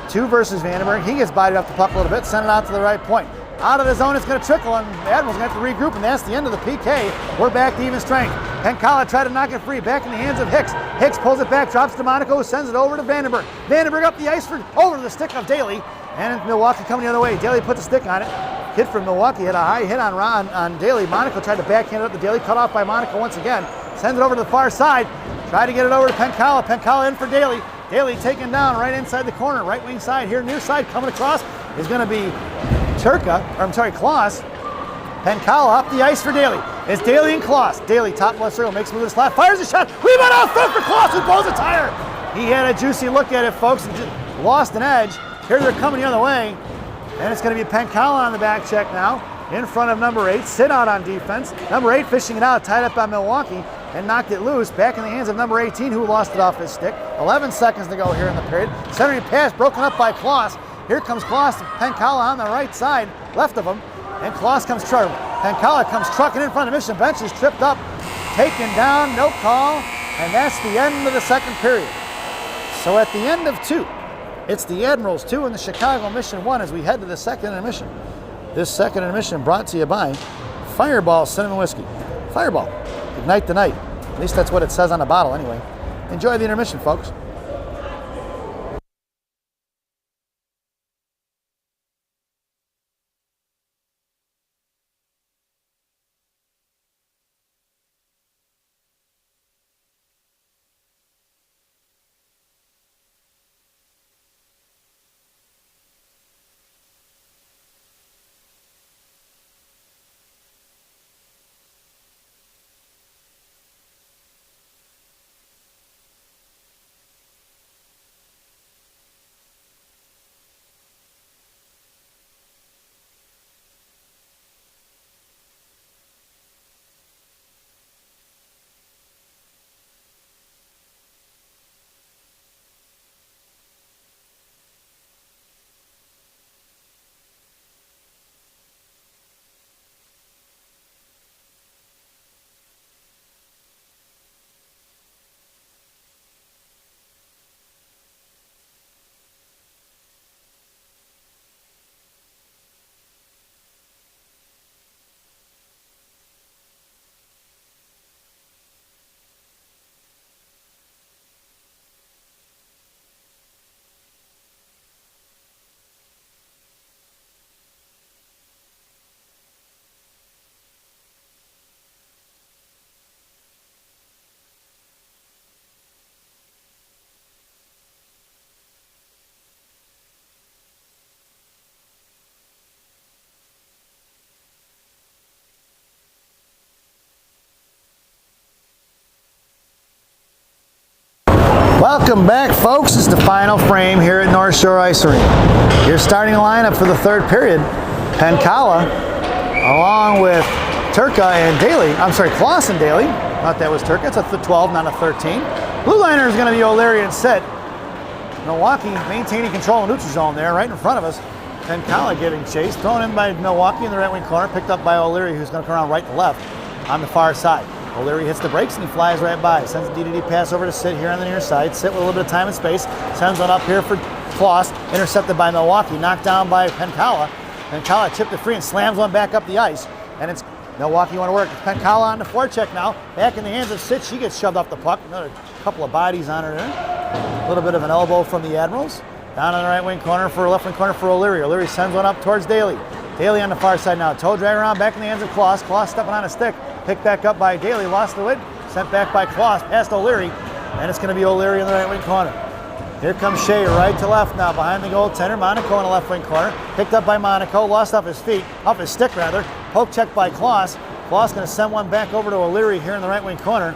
2 versus Vandenberg. He gets bodied off the puck a little bit, sent it out to the right point. Out of the zone, it's going to trickle, and the Admirals going to have to regroup, and that's the end of the PK. We're back to even strength. Penkala tried to knock it free, back in the hands of Hicks. Hicks pulls it back, drops to Monaco, sends it over to Vandenberg. Vandenberg up the ice over the stick of Daly, and Milwaukee coming the other way. Daly puts a stick on it. Hit from Milwaukee, had a high hit on Daly. Monaco tried to backhand it up to Daly, cut off by Monaco once again. Sends it over to the far side. Tried to get it over to Penkala. Penkala in for Daly. Daly taken down right inside the corner, right wing side here, near side coming across is going to be Klaus. Penkala up the ice for Daly. It's Daly and Klaus. Daly, top left circle, makes a move to the slot, fires a shot. Rebound out front for Klaus, who blows a tire. He had a juicy look at it, folks, and just lost an edge. Here they're coming the other way, and it's going to be Penkala on the back check now, in front of number 8. Sit out on defense. Number 8 fishing it out, tied up by Milwaukee, and knocked it loose. Back in the hands of number 18, who lost it off his stick. 11 seconds to go here in the period. Centering pass broken up by Klaus. Here comes Klaus, Penkala on the right side, left of him, and Klaus comes trucking. Penkala comes trucking in front of Mission benches, tripped up, taken down, no call, and that's the end of the second period. So at the end of 2, it's the Admirals 2 and the Chicago Mission 1 as we head to the second intermission. This second intermission brought to you by Fireball Cinnamon Whiskey. Fireball, ignite the night. At least that's what it says on the bottle anyway. Enjoy the intermission, folks. Welcome back, folks. It's the final frame here at North Shore Ice Arena. Your starting lineup for the third period: Pencala, along with Turka and Daly. I'm sorry, Kloss and Daly. Thought that was Turka. It's a 12, not a 13. Blue liner is going to be O'Leary and Sit. Milwaukee maintaining control in the neutral zone there, right in front of us. Pencala getting chased, thrown in by Milwaukee in the right wing corner, picked up by O'Leary, who's going to come around right to left on the far side. O'Leary hits the brakes and he flies right by. Sends a DDD pass over to Sit here on the near side. Sit with a little bit of time and space. Sends one up here for Kloss, intercepted by Milwaukee, knocked down by Pencala. Pencala chipped it free and slams one back up the ice. And it's Milwaukee want to work. It's Pencala on the forecheck now. Back in the hands of Sit. She gets shoved off the puck. Another couple of bodies on her there. A little bit of an elbow from the Admirals. Down on the right wing corner for left wing corner for O'Leary. O'Leary sends one up towards Daly. Daly on the far side now. Toe drag around back in the hands of Kloss. Kloss stepping on a stick. Picked back up by Daly. Lost the lid. Sent back by Kloss. Past O'Leary. And it's going to be O'Leary in the right wing corner. Here comes Shea right to left now behind the goaltender. Monaco in the left wing corner. Picked up by Monaco. Lost off his feet. Off his stick rather. Poke check by Kloss. Kloss going to send one back over to O'Leary here in the right wing corner.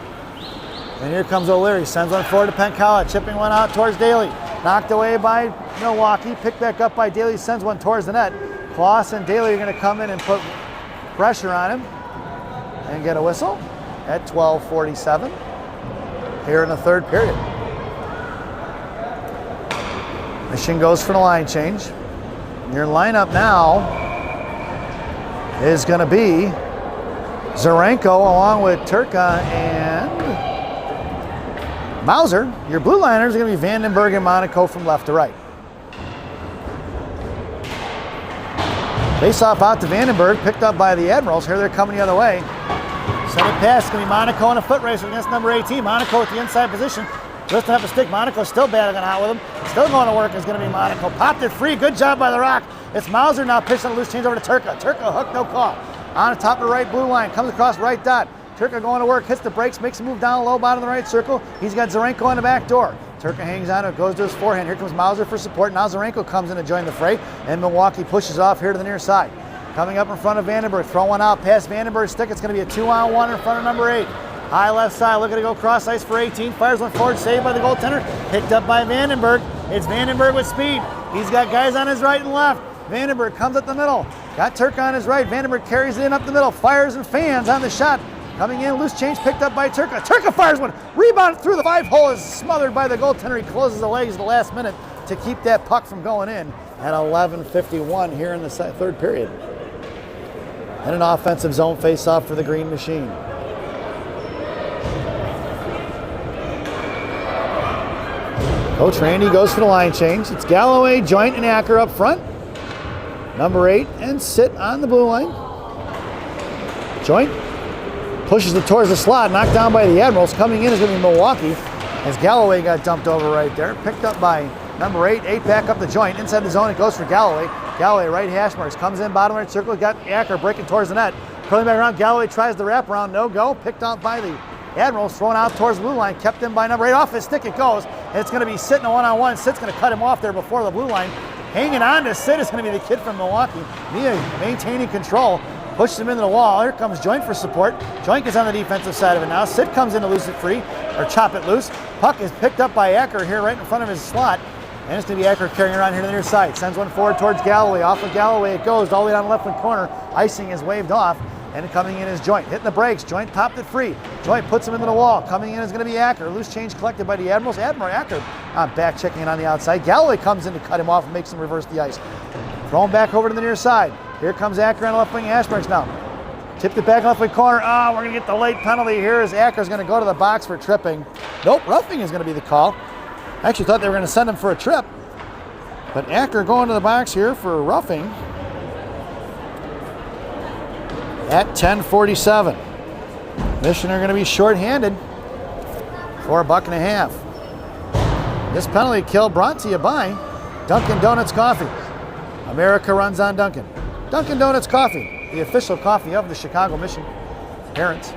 And here comes O'Leary. Sends one forward to Pencala. Chipping one out towards Daly. Knocked away by Milwaukee. Picked back up by Daly. Sends one towards the net. Kloss and Daly are going to come in and put pressure on him and get a whistle at 12:47 here in the third period. Mission goes for the line change. Your lineup now is going to be Zarenko along with Turka and Mauser. Your blue liners are going to be Vandenberg and Monaco from left to right. Face off out to Vandenberg, picked up by the Admirals. Here they're coming the other way. Send it past, it's going to be Monaco in a foot race against number 18. Monaco at the inside position, lifting up a stick. Monaco still battling out with him. Still going to work is going to be Monaco. Popped it free, good job by the Rock. It's Mauser now pitching a loose change over to Turka. Turka hook, no call. On the top of the right blue line, comes across right dot. Turka going to work, hits the brakes, makes a move down low, bottom of the right circle. He's got Zarenko on the back door. Turka hangs on it, goes to his forehand. Here comes Mauser for support. Now Zarenko comes in to join the fray, and Milwaukee pushes off here to the near side. Coming up in front of Vandenberg, throw one out past Vandenberg's stick. It's going to be a 2-on-1 in front of number 8. High left side, looking to go cross ice for 18. Fires one forward, saved by the goaltender. Picked up by Vandenberg. It's Vandenberg with speed. He's got guys on his right and left. Vandenberg comes up the middle. Got Turka on his right. Vandenberg carries it in up the middle. Fires and fans on the shot. Coming in, loose change picked up by Turka. Turka fires one. Rebound through the 5-hole is smothered by the goaltender. He closes the legs at the last minute to keep that puck from going in at 11:51 here in the third period. And an offensive zone face-off for the Green Machine. Coach Randy goes for the line change. It's Galloway, Joint, and Acker up front. Number 8 and Sit on the blue line. Joint pushes it towards the slot, knocked down by the Admirals. Coming in is going to be Milwaukee as Galloway got dumped over right there. Picked up by number 8. 8 back up the Joint. Inside the zone, it goes for Galloway. Galloway, right hash marks, comes in bottom right circle, got Acker breaking towards the net. Curling back around, Galloway tries the wrap around, no go. Picked up by the Admirals, thrown out towards the blue line, kept in by number 8. Off his stick it goes, and it's going to be Sit in a one-on-one. Sit's going to cut him off there before the blue line. Hanging on to Sit is going to be the kid from Milwaukee. Mia maintaining control, pushes him into the wall. Here comes Joint for support. Joint gets on the defensive side of it now. Sit comes in to loose it free, or chop it loose. Puck is picked up by Acker here right in front of his slot. And it's going to be Acker carrying around here to the near side. Sends one forward towards Galloway. Off of Galloway it goes, all the way down the left wing corner. Icing is waved off. And coming in is Joint. Hitting the brakes. Joint popped it free. Joint puts him into the wall. Coming in is going to be Acker. Loose change collected by the Admirals. Acker back checking it on the outside. Galloway comes in to cut him off and makes him reverse the ice. Thrown back over to the near side. Here comes Acker on the left wing hash marks now. Tipped it back left wing corner. We're going to get the late penalty here as Acker's going to go to the box for tripping. Nope, roughing is going to be the call. I actually thought they were going to send him for a trip. But Acker going to the box here for roughing at 10:47. Mission are going to be shorthanded for $1.50. This penalty kill brought to you by Dunkin' Donuts Coffee. America runs on Dunkin'. Dunkin' Donuts Coffee, the official coffee of the Chicago Mission Parents.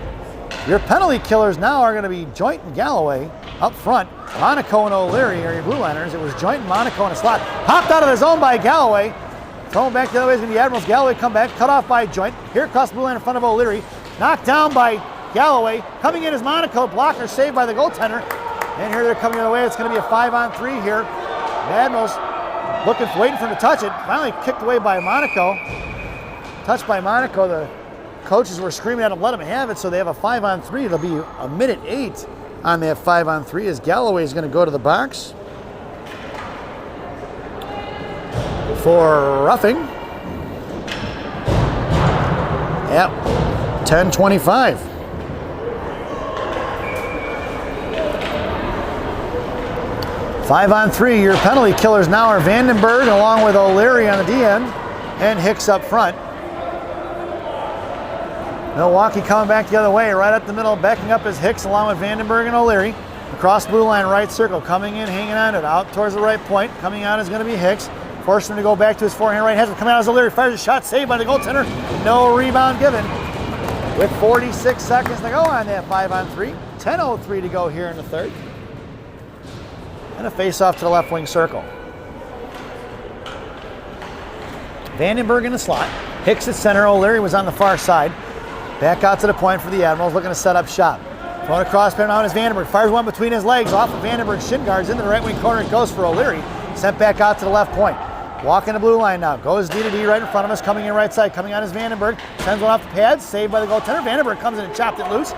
Your penalty killers now are going to be Joint and Galloway up front. Monaco and O'Leary are your blue liners. It was Joint and Monaco in a slot. Popped out of the zone by Galloway. Thrown back the other way is going to be Admirals. Galloway come back, cut off by Joint. Here across the blue line in front of O'Leary. Knocked down by Galloway. Coming in is Monaco. Blocker saved by the goaltender. And here they're coming the other way. It's going to be a 5-on-3 here. The Admirals waiting for him to touch it. Finally kicked away by Monaco. Touched by Monaco. The coaches were screaming at him, let him have it, so they have a 5-on-3. It'll be a minute 8 on that 5-on-3 as Galloway is going to go to the box for roughing. Yep, 10-25. Five-on-3, your penalty killers now are Vandenberg along with O'Leary on the D end and Hicks up front. Milwaukee coming back the other way, right up the middle, backing up is Hicks along with Vandenberg and O'Leary. Across the blue line, right circle, coming in, hanging on it, out towards the right point. Coming out is going to be Hicks. Forcing him to go back to his forehand right hand. Coming out is O'Leary, fires a shot, saved by the goaltender. No rebound given. With 46 seconds to go on that 5-on-3. 10:03 to go here in the third. And a face-off to the left wing circle. Vandenberg in the slot. Hicks at center. O'Leary was on the far side. Back out to the point for the Admirals, looking to set up shop. Throwing across, pair now is Vandenberg. Fires one between his legs, off of Vandenberg's shin guards into the right wing corner. It goes for O'Leary. Sent back out to the left point. Walking the blue line now. Goes D to D right in front of us, coming in right side. Coming out is Vandenberg. Sends one off the pads, saved by the goaltender. Vandenberg comes in and chopped it loose.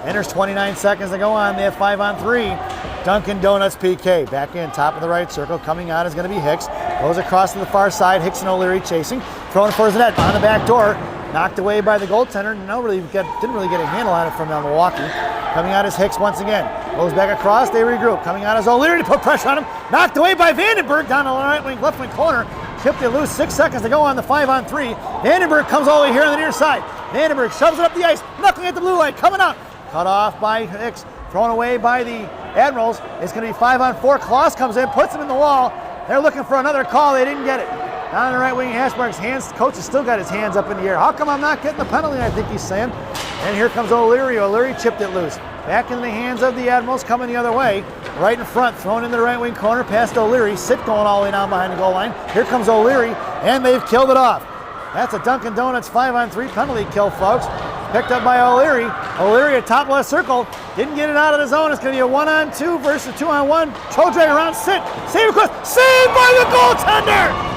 And there's 29 seconds to go on. They have 5-on-3. Dunkin' Donuts PK. Back in, top of the right circle. Coming out is going to be Hicks. Goes across to the far side. Hicks and O'Leary chasing. Throwing for his net. On the back door. Knocked away by the goaltender. Didn't really get a handle on it from Milwaukee. Coming out is Hicks once again. Goes back across. They regroup. Coming out is O'Leary to put pressure on him. Knocked away by Vandenberg down the right wing, left wing corner. Chipped it loose. 6 seconds to go on the 5-on-3. Vandenberg comes all the way here on the near side. Vandenberg shoves it up the ice. Knuckling at the blue line. Coming out. Cut off by Hicks. Thrown away by the Admirals. It's going to be 5-on-4. Klaus comes in, puts him in the wall. They're looking for another call. They didn't get it. Down the right wing, Hashberg's hands. Coach has still got his hands up in the air. How come I'm not getting the penalty? I think he's saying. And here comes O'Leary. O'Leary chipped it loose. Back in the hands of the Admirals, coming the other way. Right in front, thrown in the right wing corner, past O'Leary. Sit going all the way down behind the goal line. Here comes O'Leary, and they've killed it off. That's a Dunkin' Donuts 5-on-3 penalty kill, folks. Picked up by O'Leary. O'Leary at top left circle. Didn't get it out of the zone. It's going to be a 1-on-2 versus 2-on-1. Toe drag around, sit. Save across. Saved by the goaltender!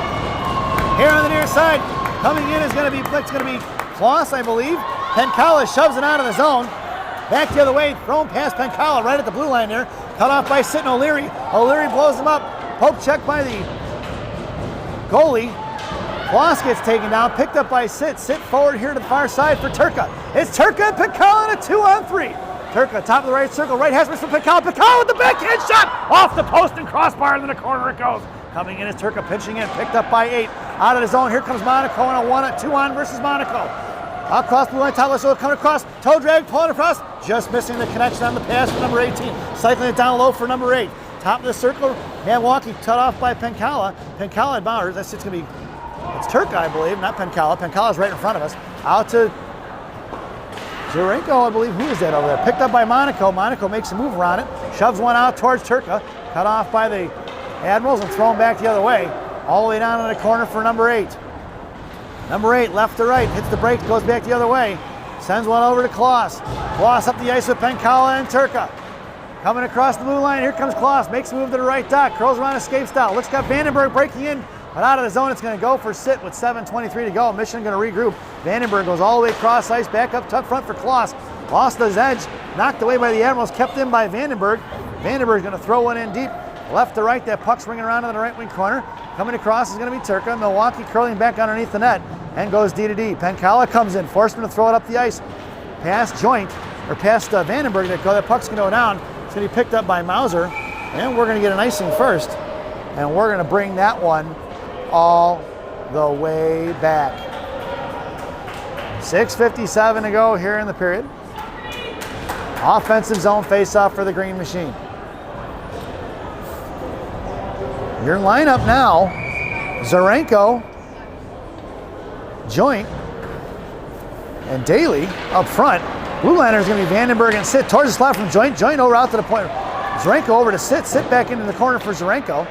Here on the near side, coming in is going to be Klaus, I believe. Pencala shoves it out of the zone. Back the other way, thrown past Pencala right at the blue line there. Cut off by Sit and O'Leary. O'Leary blows him up. Poke check by the goalie. Klaus gets taken down, picked up by Sit. Sit forward here to the far side for Turka. It's Turka and Pencala in a 2-on-3. Turka, top of the right circle, right has for Pencala. Pencala with the backhand shot off the post and crossbar into the corner it goes. Coming in is Turka, pinching in, picked up by 8. Out of the zone, here comes Monaco in a 1-2-on versus Monaco. Across the blue line, top left circle, coming across, toe drag, pulling across, just missing the connection on the pass for number 18. Cycling it down low for number 8. Top of the circle, Milwaukee cut off by Pencala. Pencala and Bowers, that's just going to be, it's Turka, I believe, not Pencala. Pencala's right in front of us. Out to Zurenko, I believe. Who is that over there? Picked up by Monaco. Monaco makes a move around it, shoves one out towards Turka. Cut off by the Admirals and thrown back the other way. All the way down in the corner for number 8. Number 8, left to right, hits the break, goes back the other way. Sends one over to Klaus. Klaus up the ice with Pencala and Turka. Coming across the blue line, here comes Klaus. Makes a move to the right dot, curls around escape style. Looks got Vandenberg breaking in, but out of the zone it's going to go for Sit with 7:23 to go. Michigan going to regroup. Vandenberg goes all the way across ice, back up tuck front for Klaus. Lost his edge, knocked away by the Admirals, kept in by Vandenberg. Vandenberg's going to throw one in deep. Left to right, that puck's ringing around in the right wing corner. Coming across is going to be Turka. Milwaukee curling back underneath the net and goes D to D. Pencala comes in, forced him to throw it up the ice. Past Vandenberg. That puck's going to go down. It's going to be picked up by Mauser. And we're going to get an icing first. And we're going to bring that one all the way back. 6:57 to go here in the period. Offensive zone face-off for the Green Machine. Your lineup now, Zurenko, Joint, and Daly up front. Blue liner is going to be Vandenberg and Sit towards the slot from Joint. Joint over out to the point. Zurenko over to Sit. Sit back into the corner for Zurenko.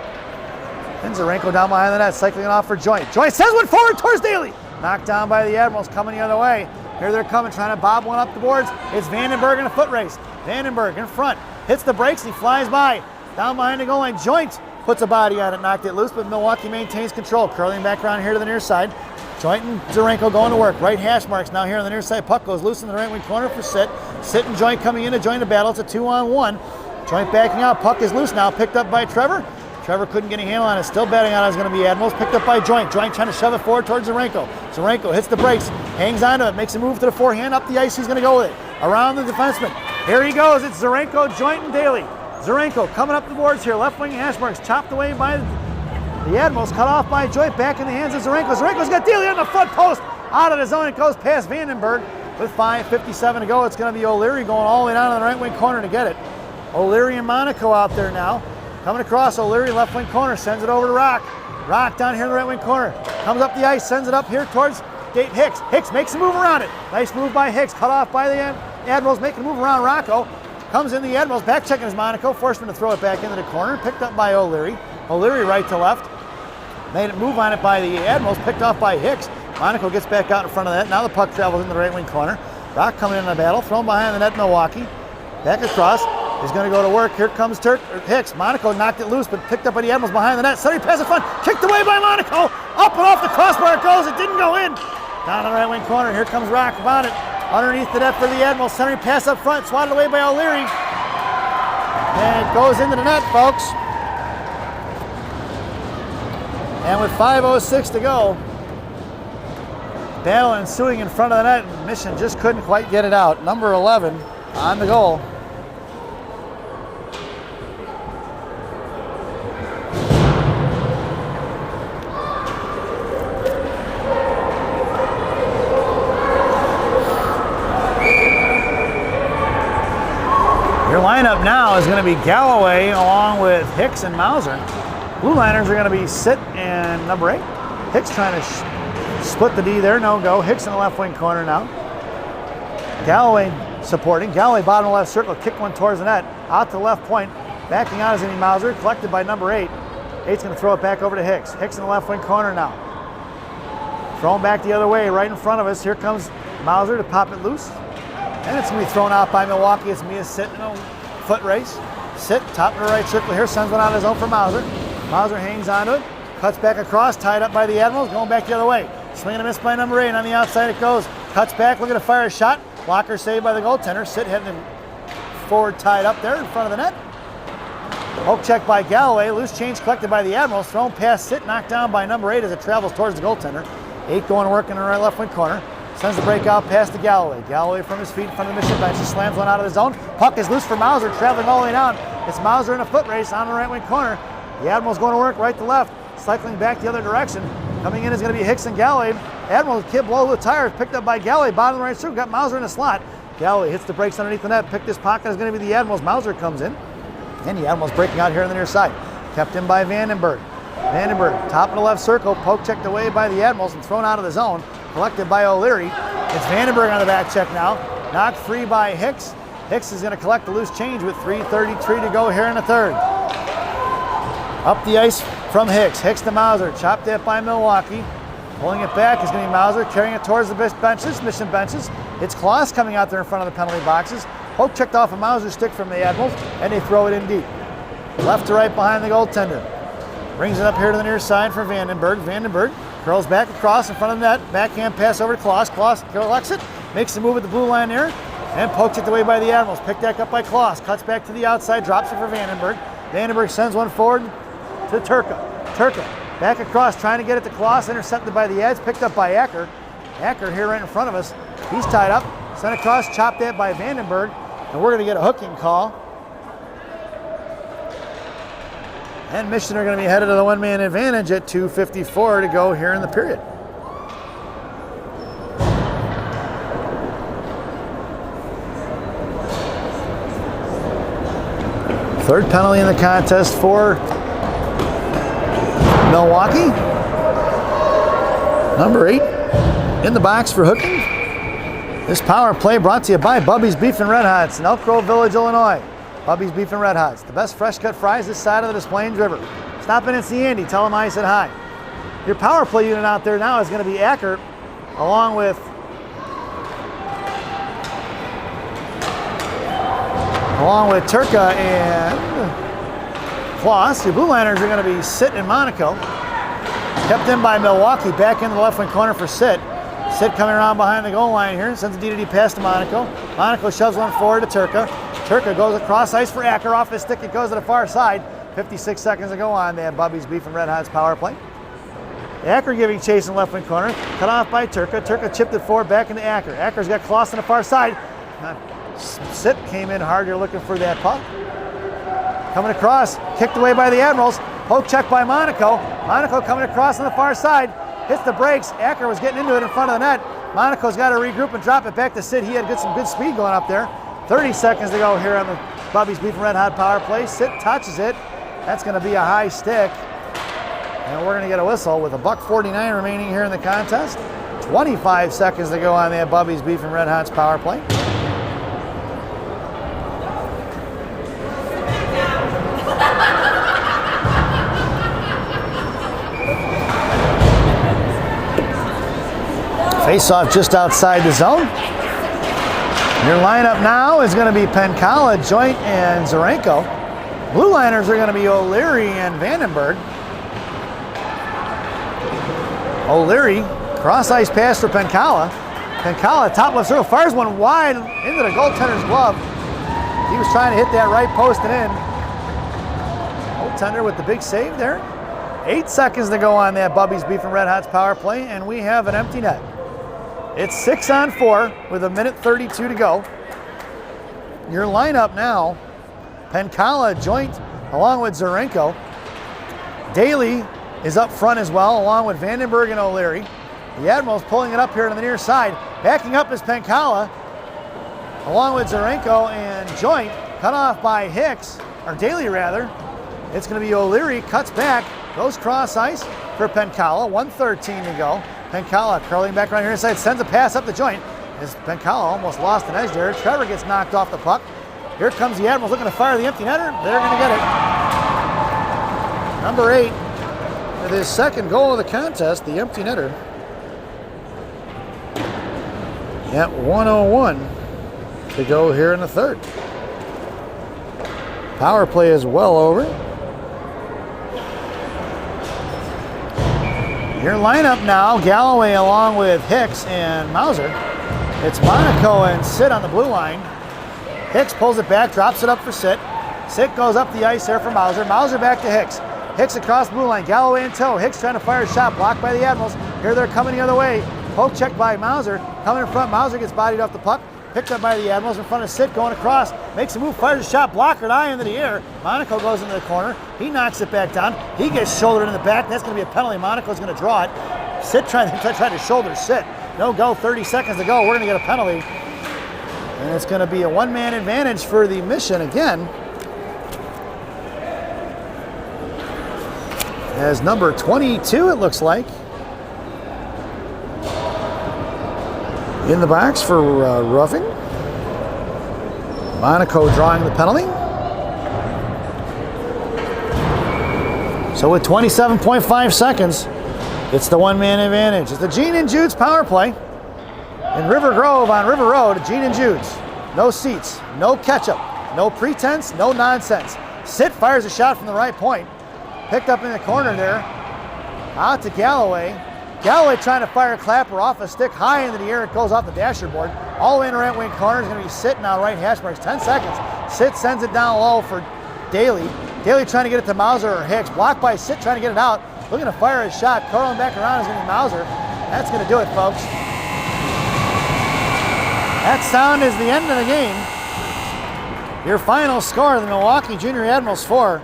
And Zurenko down behind the net, cycling it off for Joint. Joint sends one forward towards Daly. Knocked down by the Admirals, coming the other way. Here they're coming, trying to bob one up the boards. It's Vandenberg in a foot race. Vandenberg in front. hits the brakes, and he flies by. Down behind the goal line, Joint puts a body on it, knocked it loose, but Milwaukee maintains control. Curling back around here to the near side. Joint and Zarenko going to work. Right hash marks now here on the near side. Puck goes loose in the right wing corner for Sit. Sit and Joint coming in to join the battle. It's a 2-on-1. Joint backing out. Puck is loose now. Picked up by Trevor. Trevor couldn't get a handle on it. Still batting on it is going to be Admirals. Picked up by Joint. Joint trying to shove it forward towards Zarenko. Zarenko hits the brakes. Hangs onto it. Makes a move to the forehand. Up the ice. He's going to go with it. Around the defenseman. Here he goes. It's Zarenko, Joint, and Daly. Zarenko coming up the boards here. Left wing hash marks. Chopped away by the Admirals. Cut off by Joint. Back in the hands of Zarenko. Zarenko's got Daly on the front post. Out of the zone. It goes past Vandenberg. With 5:57 to go, it's going to be O'Leary going all the way down to the right wing corner to get it. O'Leary and Monaco out there now. Coming across, O'Leary left wing corner, sends it over to Rock. Rock down here in the right wing corner. Comes up the ice, sends it up here towards Hicks. Hicks makes a move around it. Nice move by Hicks. Cut off by the Admirals, making a move around Rocco. Comes in the Admirals, back checking his Monaco. Forced him to throw it back into the corner. Picked up by O'Leary. O'Leary right to left. Made it move on it by the Admirals, picked off by Hicks. Monaco gets back out in front of that. Now the puck travels in the right wing corner. Rock coming in the battle, thrown behind the net, Milwaukee. Back across, he's going to go to work. Here comes Hicks. Monaco knocked it loose, but picked up by the Admirals behind the net. Center pass in front, kicked away by Monaco. Up and off the crossbar it goes, it didn't go in. Down the right wing corner, here comes Rock about it. Underneath the net for the Admirals, center pass up front, swatted away by O'Leary. And it goes into the net, folks. And with 5:06 to go, battle ensuing in front of the net, and Mission just couldn't quite get it out. Number 11 on the goal. Your lineup now is going to be Galloway along with Hicks and Mauser. Blue liners are going to be Sit and number 8. Hicks trying to split the D there, no go. Hicks in the left wing corner now. Galloway supporting. Galloway bottom left circle, kick one towards the net. Out to the left point. Backing out is Andy Mauser, collected by number 8. 8's going to throw it back over to Hicks. Hicks in the left wing corner now. Thrown back the other way, right in front of us. Here comes Mauser to pop it loose. And it's going to be thrown out by Milwaukee. It's Mia Sit in a foot race. Sit, top of the right circle here, sends one out of his own for Mauser. Mauser hangs onto it, cuts back across, tied up by the Admirals, going back the other way. Swing and a miss by number 8, on the outside it goes. Cuts back, looking to fire a shot. Blocker saved by the goaltender. Sit heading forward, tied up there in front of the net. Poke check by Galloway, loose change collected by the Admirals, thrown past Sit, knocked down by number 8 as it travels towards the goaltender. 8 going to work in the right left wing corner. Sends the break out past to Galloway. Galloway from his feet in front of the Mission bench. He slams one out of the zone. Puck is loose for Mauser, traveling all the way down. It's Mauser in a foot race on the right wing corner. The Admirals going to work right to left, cycling back the other direction. Coming in is going to be Hicks and Galloway. Admirals kid blow the tires, picked up by Galloway, bottom of the right circle, got Mauser in the slot. Galloway hits the brakes underneath the net, picked his pocket, is going to be the Admirals. Mauser comes in, and the Admirals breaking out here on the near side. Kept in by Vandenberg. Vandenberg, top of the left circle, poke checked away by the Admirals and thrown out of the zone. Collected by O'Leary. It's Vandenberg on the back check now. Knocked free by Hicks. Hicks is going to collect the loose change with 3:33 to go here in the third. Up the ice from Hicks. Hicks to Mauser. Chopped it by Milwaukee. Pulling it back is going to be Mauser, carrying it towards the benches, Mission benches. It's Kloss coming out there in front of the penalty boxes. Poke checked off a Mauser stick from the Admirals, and they throw it in deep. Left to right behind the goaltender. Brings it up here to the near side for Vandenberg. Vandenberg curls back across in front of the net. Backhand pass over to Kloss. Kloss collects it, makes the move at the blue line there, and pokes it away by the Admirals. Picked back up by Kloss. Cuts back to the outside, drops it for Vandenberg. Vandenberg sends one forward to Turka. Turka back across, trying to get it to Kloss. Intercepted by the Ads, picked up by Acker. Acker here right in front of us. He's tied up. Sent across, chopped at by Vandenberg, and we're going to get a hooking call. And Mission are going to be headed to the one-man advantage at 2:54 to go here in the period. Third penalty in the contest for Milwaukee. Number 8 in the box for hooking. This power play brought to you by Bubby's Beef and Red Hots in Elk Grove Village, Illinois. Bubby's Beef and Red Hots, the best fresh cut fries this side of the Des Plaines River. Stop in and see Andy, tell him I said hi. Your power play unit out there now is going to be Acker, along with along with Turka and Kloss. The Blue Liners are going to be Sit and Monaco. Kept in by Milwaukee, back into the left wing corner for Sit. Sit coming around behind the goal line here, sends a D-to-D pass to Monaco. Monaco shoves one forward to Turka. Turka goes across ice for Acker, off his stick, it goes to the far side. 56 seconds to go on that Bubby's Beef and Red Hot's power play. Acker giving chase in left wing corner, cut off by Turka. Turka chipped it forward back into Acker. Acker's got Kloss on the far side. Sit came in hard here looking for that puck. Coming across, kicked away by the Admirals. Poke check by Monaco. Monaco coming across on the far side. Hits the brakes. Acker was getting into it in front of the net. Monaco's got to regroup and drop it back to Sit. He had some good speed going up there. 30 seconds to go here on the Bubby's Beef and Red Hot power play. Sit touches it. That's going to be a high stick. And we're going to get a whistle with $1:49 remaining here in the contest. 25 seconds to go on that Bubby's Beef and Red Hot's power play. Face-off just outside the zone. Your lineup now is going to be Penkala, Joint, and Zarenko. Blue Liners are going to be O'Leary and Vandenberg. O'Leary, cross-ice pass for Penkala. Penkala, top left circle, fires one wide into the goaltender's glove. He was trying to hit that right post and in. Goaltender with the big save there. 8 seconds to go on that Bubby's Beef and Red Hot's power play, and we have an empty net. It's 6-on-4 with 1:32 to go. Your lineup now, Penkala, Joint, along with Zarenko. Daly is up front as well, along with Vandenberg and O'Leary. The Admirals pulling it up here to the near side. Backing up is Penkala, along with Zarenko and Joint, cut off by Hicks, or Daly rather. It's going to be O'Leary, cuts back, goes cross ice for Penkala, 1:13 to go. Penkala curling back around here inside, sends a pass up the Joint. As Penkala almost lost an edge there. Trevor gets knocked off the puck. Here comes the Admirals looking to fire the empty netter. They're going to get it. Number 8, with his second goal of the contest, the empty netter. At 1:01 to go here in the third. Power play is well over. Your lineup now, Galloway along with Hicks and Mauser. It's Monaco and Sit on the blue line. Hicks pulls it back, drops it up for Sit. Sit goes up the ice there for Mauser. Mauser back to Hicks. Hicks across the blue line, Galloway in tow. Hicks trying to fire a shot, blocked by the Admirals. Here they're coming the other way. Poke check by Mauser. Coming in front, Mauser gets bodied off the puck. Picked up by the Admirals in front of Sit, going across. Makes a move, fires a shot, blocker, eye into the air. Monaco goes into the corner. He knocks it back down. He gets shouldered in the back. That's going to be a penalty. Monaco's going to draw it. Sit trying to shoulder Sit. No go, 30 seconds to go. We're going to get a penalty. And it's going to be a one-man advantage for the Mission again. As number 22, it looks like, in the box for roughing. Monaco drawing the penalty. So with 27.5 seconds, it's the one-man advantage. It's the Gene and Jude's power play. In River Grove on River Road, Gene and Jude's. No seats, no ketchup, no pretense, no nonsense. Sit fires a shot from the right point. Picked up in the corner there. Out to Galloway. Galloway trying to fire a clapper off a stick high into the air. It goes off the dasher board. All the way in the right wing corner is going to be Sit now, right hash marks. 10 seconds. Sit sends it down low for Daly. Daly trying to get it to Mauser or Hicks. Blocked by Sit trying to get it out. Looking to fire a shot. Curling back around is going to be Mauser. That's going to do it, folks. That sound is the end of the game. Your final score, the Milwaukee Junior Admirals 4,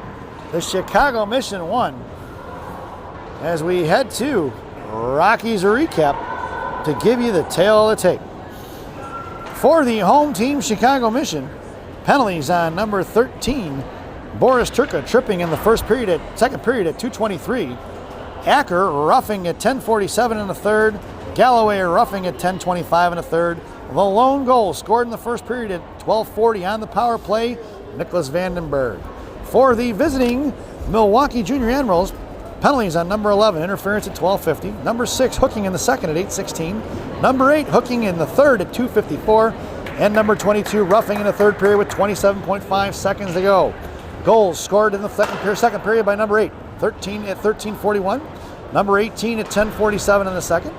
the Chicago Mission 1. As we head to Rockies recap to give you the tail of the tape. For the home team Chicago Mission, penalties on number 13, Boris Turka tripping in the second period at 2:23. Acker roughing at 10:47 in the third. Galloway roughing at 10:25 in the third. The lone goal scored in the first period at 12:40 on the power play, Nicholas Vandenberg. For the visiting Milwaukee Junior Admirals, penalties on number 11, interference at 12:50. Number 6, hooking in the second at 8:16. Number 8, hooking in the third at 2:54. and number 22 roughing in the third period with 27.5 seconds to go. Goals scored in the second period by number 8, 13 at 13:41. Number 18 at 10:47 in the second.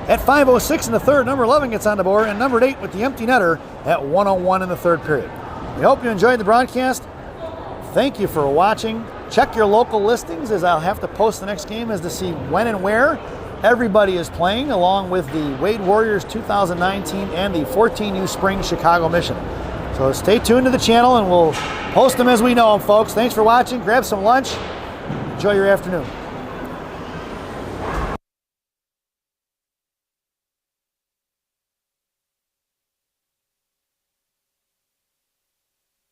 At 5:06 in the third, number 11 gets on the board, and number 8 with the empty netter at 1:01 in the third period. We hope you enjoyed the broadcast. Thank you for watching. Check your local listings, as I'll have to post the next game as to see when and where everybody is playing, along with the Wade Warriors 2019 and the 14U Spring Chicago Mission. So stay tuned to the channel and we'll post them as we know them, folks. Thanks for watching. Grab some lunch. Enjoy your afternoon.